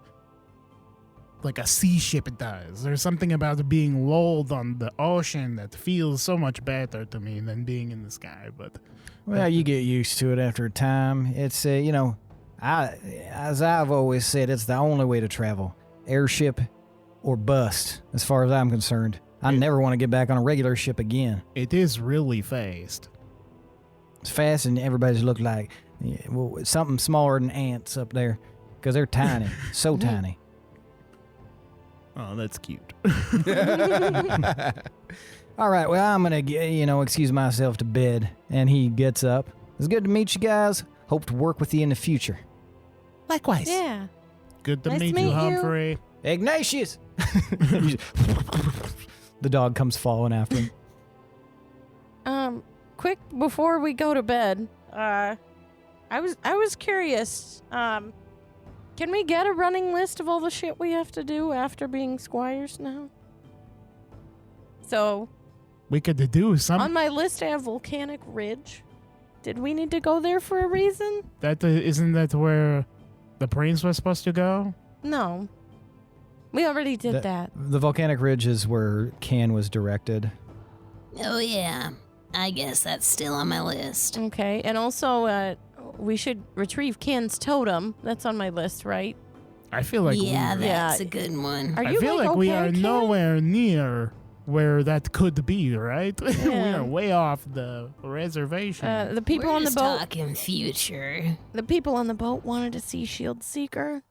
[SPEAKER 1] like a sea ship does. There's something about being lulled on the ocean that feels so much better to me than being in the sky. But
[SPEAKER 3] Well, you get used to it after a time. It's, as I've always said, it's the only way to travel. Airship or bust, as far as I'm concerned. I never want to get back on a regular ship again.
[SPEAKER 1] it is really fast.
[SPEAKER 3] It's fast and everybody's look like something smaller than ants up there because they're tiny, so tiny.
[SPEAKER 1] Oh, that's cute.
[SPEAKER 3] All right, well, I'm going to, excuse myself to bed. And he gets up. It's good to meet you guys. Hope to work with you in the future.
[SPEAKER 5] Likewise.
[SPEAKER 4] Yeah.
[SPEAKER 1] Good to
[SPEAKER 4] Nice to
[SPEAKER 1] meet
[SPEAKER 4] meet
[SPEAKER 1] you,
[SPEAKER 4] you.
[SPEAKER 1] Humphrey.
[SPEAKER 3] Ignatius! The dog comes following after him.
[SPEAKER 4] Quick before we go to bed, I was curious. Can we get a running list of all the shit we have to do after being squires now? So,
[SPEAKER 1] We could do some.
[SPEAKER 4] on my list I have Volcanic Ridge. Did we need to go there for a reason?
[SPEAKER 1] Isn't that where the prince was supposed to go?
[SPEAKER 4] No. We already did that.
[SPEAKER 3] The volcanic ridge is where Can was directed.
[SPEAKER 7] Oh, yeah. I guess that's still on my list.
[SPEAKER 4] Okay, and also, we should retrieve Ken's totem. That's on my list, right?
[SPEAKER 1] I feel like
[SPEAKER 7] Yeah,
[SPEAKER 1] we,
[SPEAKER 7] that's
[SPEAKER 4] Yeah.
[SPEAKER 7] a good one.
[SPEAKER 4] Are
[SPEAKER 1] I
[SPEAKER 4] you
[SPEAKER 1] feel like we
[SPEAKER 4] okay,
[SPEAKER 1] are
[SPEAKER 4] Ken?
[SPEAKER 1] nowhere near where that could be, right? We
[SPEAKER 4] Yeah.
[SPEAKER 1] are way off the reservation.
[SPEAKER 4] The people
[SPEAKER 7] We're
[SPEAKER 4] on the
[SPEAKER 7] just
[SPEAKER 4] boat.
[SPEAKER 7] talking future.
[SPEAKER 4] The people on the boat wanted to see Shield Seeker.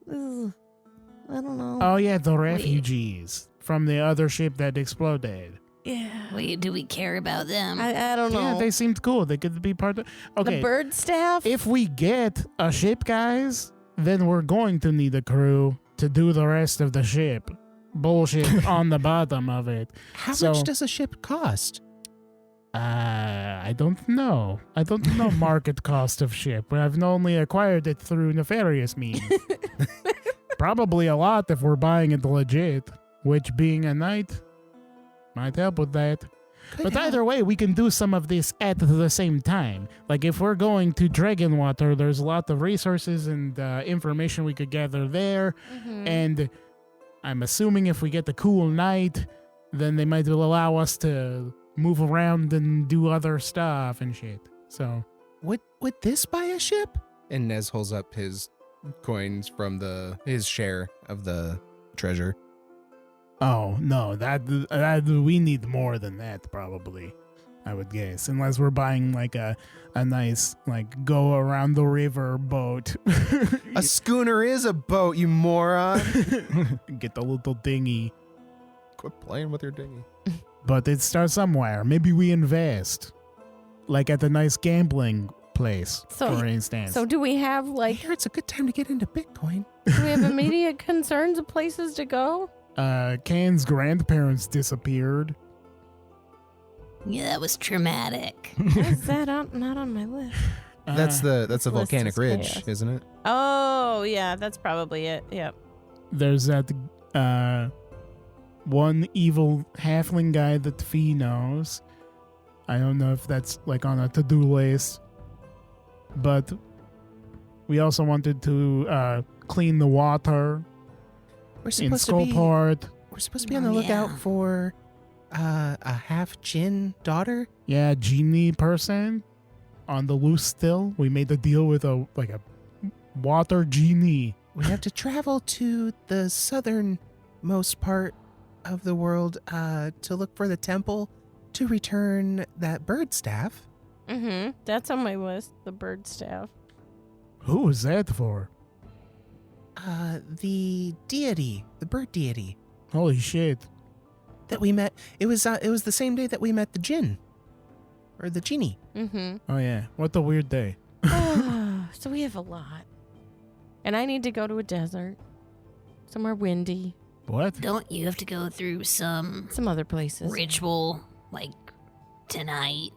[SPEAKER 4] Ugh, I don't know.
[SPEAKER 1] Oh yeah, the refugees from the other ship that exploded.
[SPEAKER 4] Yeah.
[SPEAKER 7] Wait, do we care about them?
[SPEAKER 4] I don't know.
[SPEAKER 1] Yeah, they seemed cool. They could be part of. Okay,
[SPEAKER 4] The bird staff.
[SPEAKER 1] if we get a ship, guys, then we're going to need a crew to do the rest of the ship. Bullshit on the bottom of it.
[SPEAKER 5] How
[SPEAKER 1] So-
[SPEAKER 5] much does a ship cost?
[SPEAKER 1] I don't know. I don't know market cost of ship. I've only acquired it through nefarious means. Probably a lot if we're buying it legit, which being a knight might help with that. But either way, we can do some of this at the same time. Like if we're going to Dragonwater, there's a lot of resources and information we could gather there.
[SPEAKER 4] Mhm.
[SPEAKER 1] And I'm assuming if we get the cool knight, then they might allow us to move around and do other stuff and shit. So
[SPEAKER 5] Would this buy a ship? And Nez holds up his coins from his share of the treasure.
[SPEAKER 1] oh no, that we need more than that probably, I would guess, unless we're buying like a nice like go around the river boat.
[SPEAKER 5] A schooner is a boat, you moron.
[SPEAKER 1] Get the little dinghy.
[SPEAKER 5] Quit playing with your dinghy.
[SPEAKER 1] But it starts somewhere. Maybe we invest, like at a nice gambling place,
[SPEAKER 4] So-
[SPEAKER 1] for instance.
[SPEAKER 4] So do we have
[SPEAKER 5] I
[SPEAKER 4] like
[SPEAKER 5] hear it's a good time to get into Bitcoin.
[SPEAKER 4] do we have immediate concerns of places to go?
[SPEAKER 1] Can's grandparents disappeared.
[SPEAKER 7] Yeah, that was traumatic.
[SPEAKER 4] Why is that not on my list?
[SPEAKER 5] That's the
[SPEAKER 4] list
[SPEAKER 5] volcanic
[SPEAKER 4] is
[SPEAKER 5] ridge,
[SPEAKER 4] chaos.
[SPEAKER 5] isn't it?
[SPEAKER 4] Oh, yeah, that's probably it. Yep.
[SPEAKER 1] There's that one evil halfling guy that Fee knows. I don't know if that's like on a to-do list, but we also wanted to clean the water
[SPEAKER 5] We're
[SPEAKER 1] in
[SPEAKER 5] supposed to be.
[SPEAKER 1] Skullport.
[SPEAKER 5] We're supposed to be on the lookout
[SPEAKER 7] Yeah.
[SPEAKER 5] for a half Jinn daughter.
[SPEAKER 1] Yeah, genie person on the loose still. We made a deal with a water genie.
[SPEAKER 5] We have to travel to the southernmost part of the world to look for the temple to return that bird staff.
[SPEAKER 4] Mm-hmm. That's on my list, the bird staff.
[SPEAKER 1] Who is that for?
[SPEAKER 5] The deity, the bird deity
[SPEAKER 1] Holy shit.
[SPEAKER 5] that we met. It was the same day that we met the Jinn, or the genie.
[SPEAKER 4] Mm-hmm.
[SPEAKER 1] Oh yeah, what a weird day.
[SPEAKER 4] So we have a lot. And I need to go to a desert. Somewhere windy.
[SPEAKER 1] What?
[SPEAKER 7] Don't you have to go through some
[SPEAKER 4] Some other places.
[SPEAKER 7] ritual, like tonight?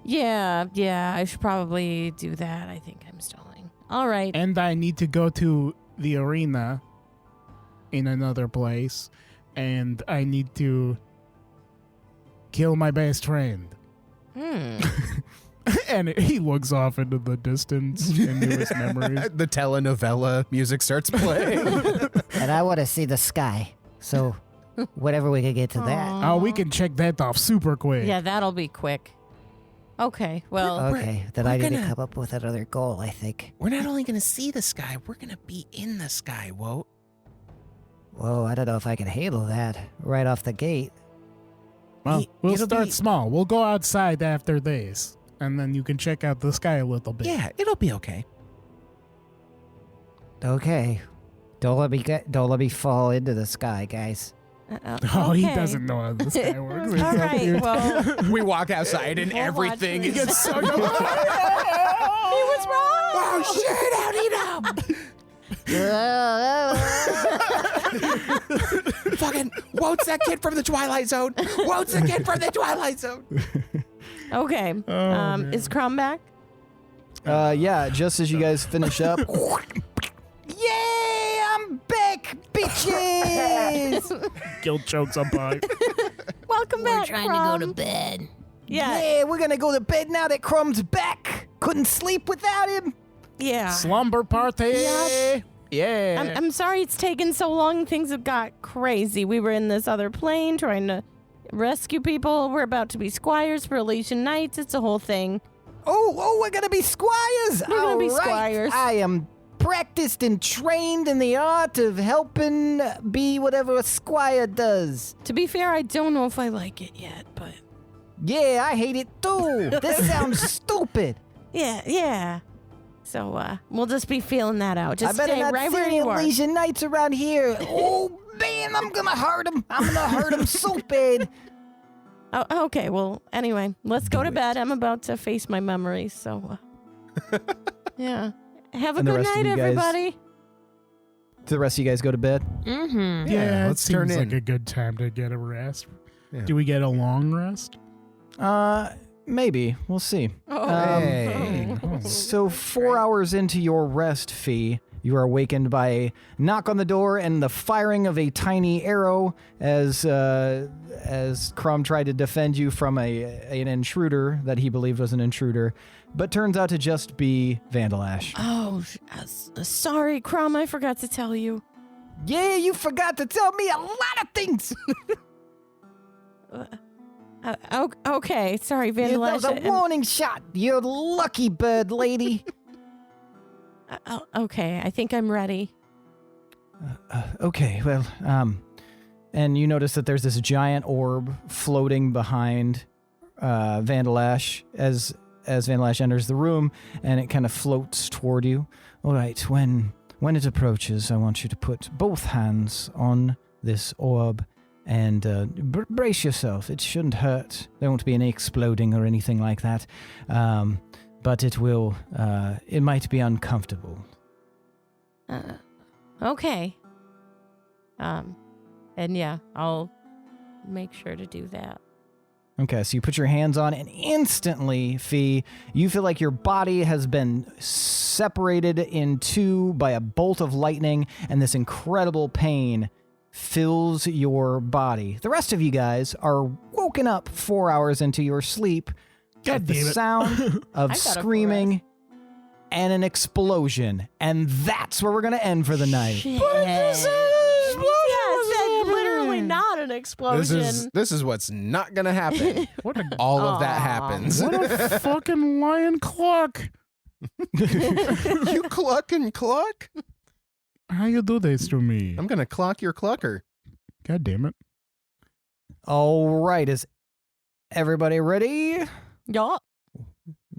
[SPEAKER 4] Yeah, I should probably do that. I think I'm stalling. All right.
[SPEAKER 1] And I need to go to the arena in another place, and I need to kill my best friend. And he looks off into the distance, into his memories.
[SPEAKER 5] The telenovela music starts playing.
[SPEAKER 8] And I want to see the sky. So, whatever we could get to that.
[SPEAKER 1] Oh, we can check that off super quick.
[SPEAKER 4] Yeah, that'll be quick. Okay, well,
[SPEAKER 8] Okay, then
[SPEAKER 5] we're
[SPEAKER 8] I need to
[SPEAKER 5] gonna-
[SPEAKER 8] come up with another goal, I think.
[SPEAKER 5] We're not only going to see the sky, we're going to be in the sky, Whoa.
[SPEAKER 8] Whoa, I don't know if I can handle that right off the gate.
[SPEAKER 1] Well, we'll
[SPEAKER 5] It'll
[SPEAKER 1] start
[SPEAKER 5] be-
[SPEAKER 1] small. We'll go outside after this, and then you can check out the sky a little bit.
[SPEAKER 5] Yeah, it'll be okay.
[SPEAKER 8] Okay. Don't let me fall into the sky, guys.
[SPEAKER 1] Oh, he
[SPEAKER 4] okay.
[SPEAKER 1] doesn't know how the sky works. It's
[SPEAKER 4] All
[SPEAKER 1] so
[SPEAKER 4] right,
[SPEAKER 1] cute.
[SPEAKER 4] well,
[SPEAKER 5] We walk outside and
[SPEAKER 4] We'll
[SPEAKER 5] everything
[SPEAKER 4] watch
[SPEAKER 5] gets
[SPEAKER 4] this.
[SPEAKER 5] sucked up.
[SPEAKER 4] he was wrong.
[SPEAKER 5] Oh shit, how'd he know? Fucking Wote's that kid from the Twilight Zone. Wote's the kid from the Twilight Zone.
[SPEAKER 4] Okay.
[SPEAKER 1] Oh,
[SPEAKER 4] Is Crumb back?
[SPEAKER 3] Yeah, just as you guys finish up.
[SPEAKER 8] Yeah, I'm back, bitches!
[SPEAKER 1] Guilt chokes on pipe.
[SPEAKER 4] Welcome
[SPEAKER 7] We're
[SPEAKER 4] back,
[SPEAKER 7] trying
[SPEAKER 4] Crumb.
[SPEAKER 7] to go to bed.
[SPEAKER 4] Yeah.
[SPEAKER 8] Yeah, we're gonna go to bed now that Crumb's back. Couldn't sleep without him.
[SPEAKER 4] Yeah.
[SPEAKER 1] Slumber party.
[SPEAKER 4] Yep.
[SPEAKER 1] Yeah.
[SPEAKER 4] I'm sorry it's taken so long. Things have got crazy. We were in this other plane trying to rescue people. We're about to be squires for Elysian Knights. It's a whole thing.
[SPEAKER 8] Oh, we're gonna be squires.
[SPEAKER 4] We're gonna be
[SPEAKER 8] All right.
[SPEAKER 4] squires.
[SPEAKER 8] I am practiced and trained in the art of helping be whatever a squire does.
[SPEAKER 4] To be fair, I don't know if I like it yet, but
[SPEAKER 8] Yeah, I hate it too. This sounds stupid.
[SPEAKER 4] yeah. So we'll just be feeling that out. Just
[SPEAKER 8] I better
[SPEAKER 4] stay
[SPEAKER 8] not
[SPEAKER 4] right
[SPEAKER 8] see
[SPEAKER 4] where
[SPEAKER 8] any
[SPEAKER 4] you are.
[SPEAKER 8] Elysian Knights around here. Oh man, I'm gonna hurt him. I'm gonna hurt him so bad.
[SPEAKER 4] Oh, okay, well, anyway, let's go to bed. I'm about to face my memories, so yeah. Have a
[SPEAKER 3] And the
[SPEAKER 4] good
[SPEAKER 3] rest of
[SPEAKER 4] night,
[SPEAKER 3] you guys-
[SPEAKER 4] everybody.
[SPEAKER 3] Do the rest of you guys go to bed?
[SPEAKER 6] Mm-hmm.
[SPEAKER 1] Yeah,
[SPEAKER 5] let's
[SPEAKER 1] it
[SPEAKER 5] turn
[SPEAKER 1] seems
[SPEAKER 5] in.
[SPEAKER 1] like a good time to get a rest.
[SPEAKER 5] Yeah.
[SPEAKER 1] Do we get a long rest?
[SPEAKER 3] Maybe. We'll see.
[SPEAKER 5] Hey.
[SPEAKER 3] So 4 hours into your rest, Fee, you are awakened by a knock on the door and the firing of a tiny arrow as Crumb tried to defend you from an intruder that he believed was an intruder, but turns out to just be Vandalash.
[SPEAKER 4] Oh, sorry, Crumb, I forgot to tell you.
[SPEAKER 8] Yeah, you forgot to tell me a lot of things.
[SPEAKER 4] Okay, sorry,
[SPEAKER 8] Yeah, that was
[SPEAKER 4] Vandalash.
[SPEAKER 8] a warning shot. You're lucky bird, lady.
[SPEAKER 4] Okay, I think I'm ready.
[SPEAKER 3] Okay, well, and you notice that there's this giant orb floating behind Vandalash as Vandalash enters the room, and it kind of floats toward you. All right, when it approaches, I want you to put both hands on this orb and brace yourself. It shouldn't hurt. There won't be any exploding or anything like that, but it will. It might be uncomfortable.
[SPEAKER 4] Okay. And yeah, I'll make sure to do that.
[SPEAKER 3] Okay, so you put your hands on it, and instantly, Fee, you feel like your body has been separated in two by a bolt of lightning, and this incredible pain fills your body. The rest of you guys are woken up 4 hours into your sleep at the sound of screaming and an explosion. And that's where we're going to end for the night.
[SPEAKER 4] Literally not an explosion.
[SPEAKER 5] This is what's not gonna happen. All of that happens.
[SPEAKER 1] What a fucking lion cluck.
[SPEAKER 5] You cluck and cluck?
[SPEAKER 1] How you do this to me?
[SPEAKER 5] I'm gonna clock your clucker.
[SPEAKER 1] God damn it.
[SPEAKER 3] All right, is everybody ready?
[SPEAKER 4] Yeah.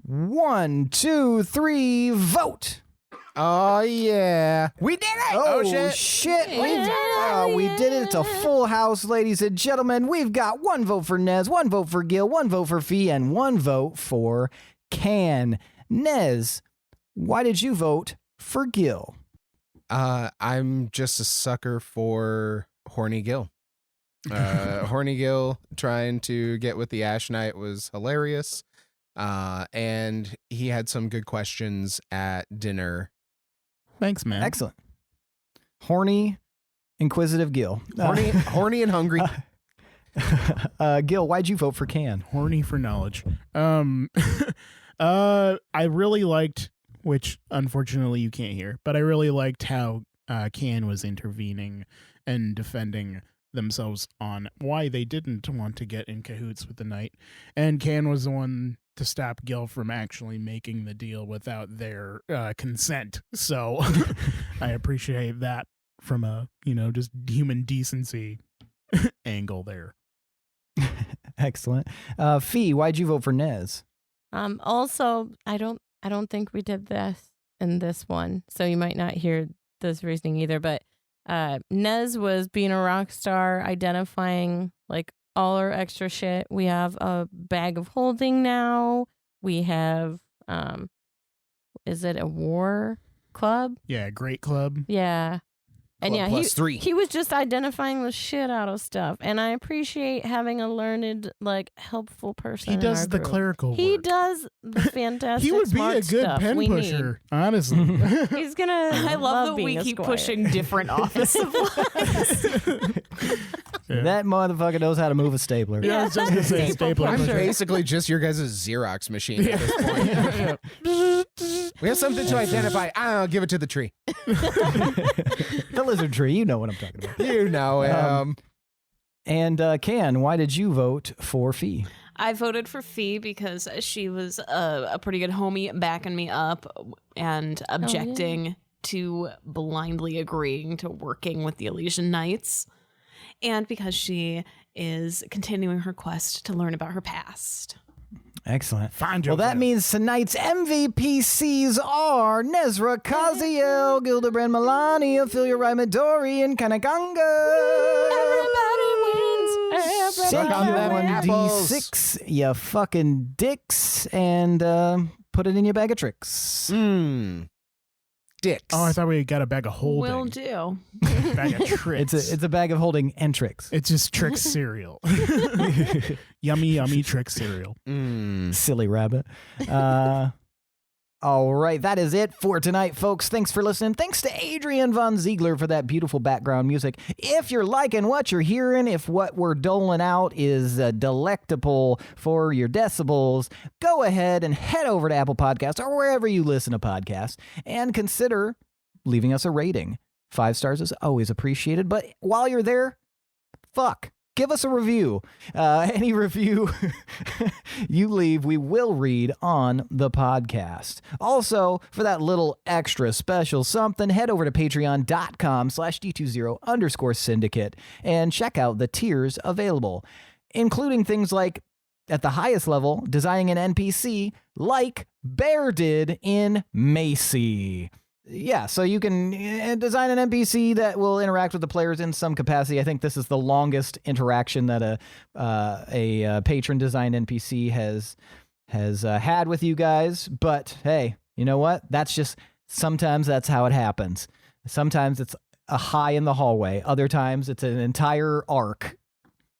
[SPEAKER 3] 1, 2, 3, vote.
[SPEAKER 5] Oh yeah,
[SPEAKER 3] We did it!
[SPEAKER 5] Oh,
[SPEAKER 3] shit! We did it! It's a full house, ladies and gentlemen. We've got 1 vote for Nez, 1 vote for Gil, 1 vote for Fee, and 1 vote for Can. Nez, why did you vote for Gil?
[SPEAKER 5] I'm just a sucker for Horny Gil. Horny Gil trying to get with the Ash Knight was hilarious. And he had some good questions at dinner.
[SPEAKER 1] Thanks, man.
[SPEAKER 3] Excellent. Horny, inquisitive Gil.
[SPEAKER 5] Horny and hungry.
[SPEAKER 3] Gil, why'd you vote for Can?
[SPEAKER 1] Horny for knowledge. I really liked, which unfortunately you can't hear, but I really liked how Can was intervening and defending themselves on why they didn't want to get in cahoots with the knight. And Can was the one to stop Gil from actually making the deal without their consent. So I appreciate that from a, just human decency angle there.
[SPEAKER 3] Excellent. Fee, why'd you vote for Nez?
[SPEAKER 4] Also, I don't think we did this in this one, so you might not hear this reasoning either, but Nez was being a rock star, identifying like all our extra shit. We have a bag of holding now. We have, is it a war club?
[SPEAKER 1] Yeah, great club.
[SPEAKER 4] Yeah. And
[SPEAKER 5] Club
[SPEAKER 4] yeah,
[SPEAKER 5] plus 3.
[SPEAKER 4] he was just identifying the shit out of stuff. And I appreciate having a learned, helpful person.
[SPEAKER 1] He does
[SPEAKER 4] in our
[SPEAKER 1] the
[SPEAKER 4] group.
[SPEAKER 1] cleark
[SPEAKER 4] He does the fantastic
[SPEAKER 1] He would be
[SPEAKER 4] smart
[SPEAKER 1] a good
[SPEAKER 4] stuff
[SPEAKER 1] pen
[SPEAKER 4] we
[SPEAKER 1] pusher, honestly.
[SPEAKER 4] need. He's gonna.
[SPEAKER 6] I love that
[SPEAKER 4] being
[SPEAKER 6] we
[SPEAKER 4] a
[SPEAKER 6] keep
[SPEAKER 4] squire.
[SPEAKER 6] pushing different office supplies.
[SPEAKER 1] Yeah.
[SPEAKER 3] That motherfucker knows how to move a stapler.
[SPEAKER 1] Yeah, I was just gonna say stapler.
[SPEAKER 5] I'm
[SPEAKER 1] pusher.
[SPEAKER 5] basically just your guys' Xerox machine at this point. We have something to identify. I'll give it to the tree.
[SPEAKER 3] The lizard tree, you know what I'm talking about.
[SPEAKER 5] You know.
[SPEAKER 3] And Can, why did you vote for Fee?
[SPEAKER 6] I voted for Fee because she was a pretty good homie backing me up and objecting to blindly agreeing to working with the Elysian Knights. And because she is continuing her quest to learn about her past.
[SPEAKER 3] Excellent.
[SPEAKER 1] Find
[SPEAKER 3] Well, that means tonight's MVPCs are Nezrah, Kaziel, Gildebrand, Milani, Ophelia, Midori, and Kanak, Anga.
[SPEAKER 4] Everybody wins.
[SPEAKER 3] Take
[SPEAKER 5] on
[SPEAKER 3] your
[SPEAKER 5] them
[SPEAKER 3] 1d6, you fucking dicks, and put it in your bag of tricks.
[SPEAKER 5] Dicks.
[SPEAKER 1] Oh, I thought we got a bag of holding.
[SPEAKER 6] Will do.
[SPEAKER 1] Bag of tricks.
[SPEAKER 3] It's a bag of holding and tricks.
[SPEAKER 1] It's just trick cereal. Yummy, yummy trick cereal.
[SPEAKER 3] Silly rabbit. All right, that is it for tonight, folks. Thanks for listening. Thanks to Adrian Von Ziegler for that beautiful background music. If you're liking what you're hearing, if what we're doling out is delectable for your decibels, go ahead and head over to Apple Podcasts or wherever you listen to podcasts and consider leaving us a rating. 5 stars is always appreciated, but while you're there, give us a review. Any review you leave, we will read on the podcast. Also, for that little extra special something, head over to patreon.com/D20_syndicate and check out the tiers available, including things like, at the highest level, designing an NPC like Bear did in Macy. Yeah, so you can design an NPC that will interact with the players in some capacity. I think this is the longest interaction that a patron designed NPC has had with you guys. But hey, you know what? Sometimes that's how it happens. Sometimes it's a hi in the hallway. Other times it's an entire arc.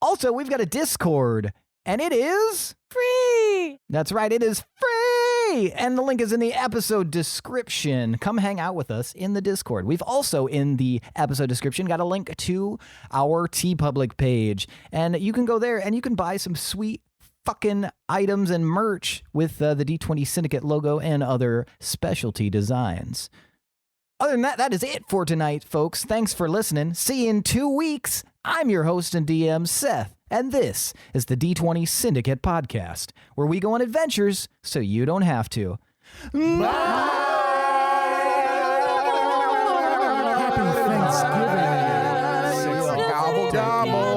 [SPEAKER 3] Also, we've got a Discord. And it is
[SPEAKER 4] Free.
[SPEAKER 3] That's right, it is free! And the link is in the episode description. Come hang out with us in the Discord. We've also, in the episode description, got a link to our TeePublic page. And you can go there and you can buy some sweet fucking items and merch with the D20 Syndicate logo and other specialty designs. Other than that, that is it for tonight, folks. Thanks for listening. See you in 2 weeks. I'm your host and DM, Seth. And this is the D20 Syndicate podcast, where we go on adventures so you don't have to.
[SPEAKER 1] Happy Thanksgiving.
[SPEAKER 5] Gobble, gobble.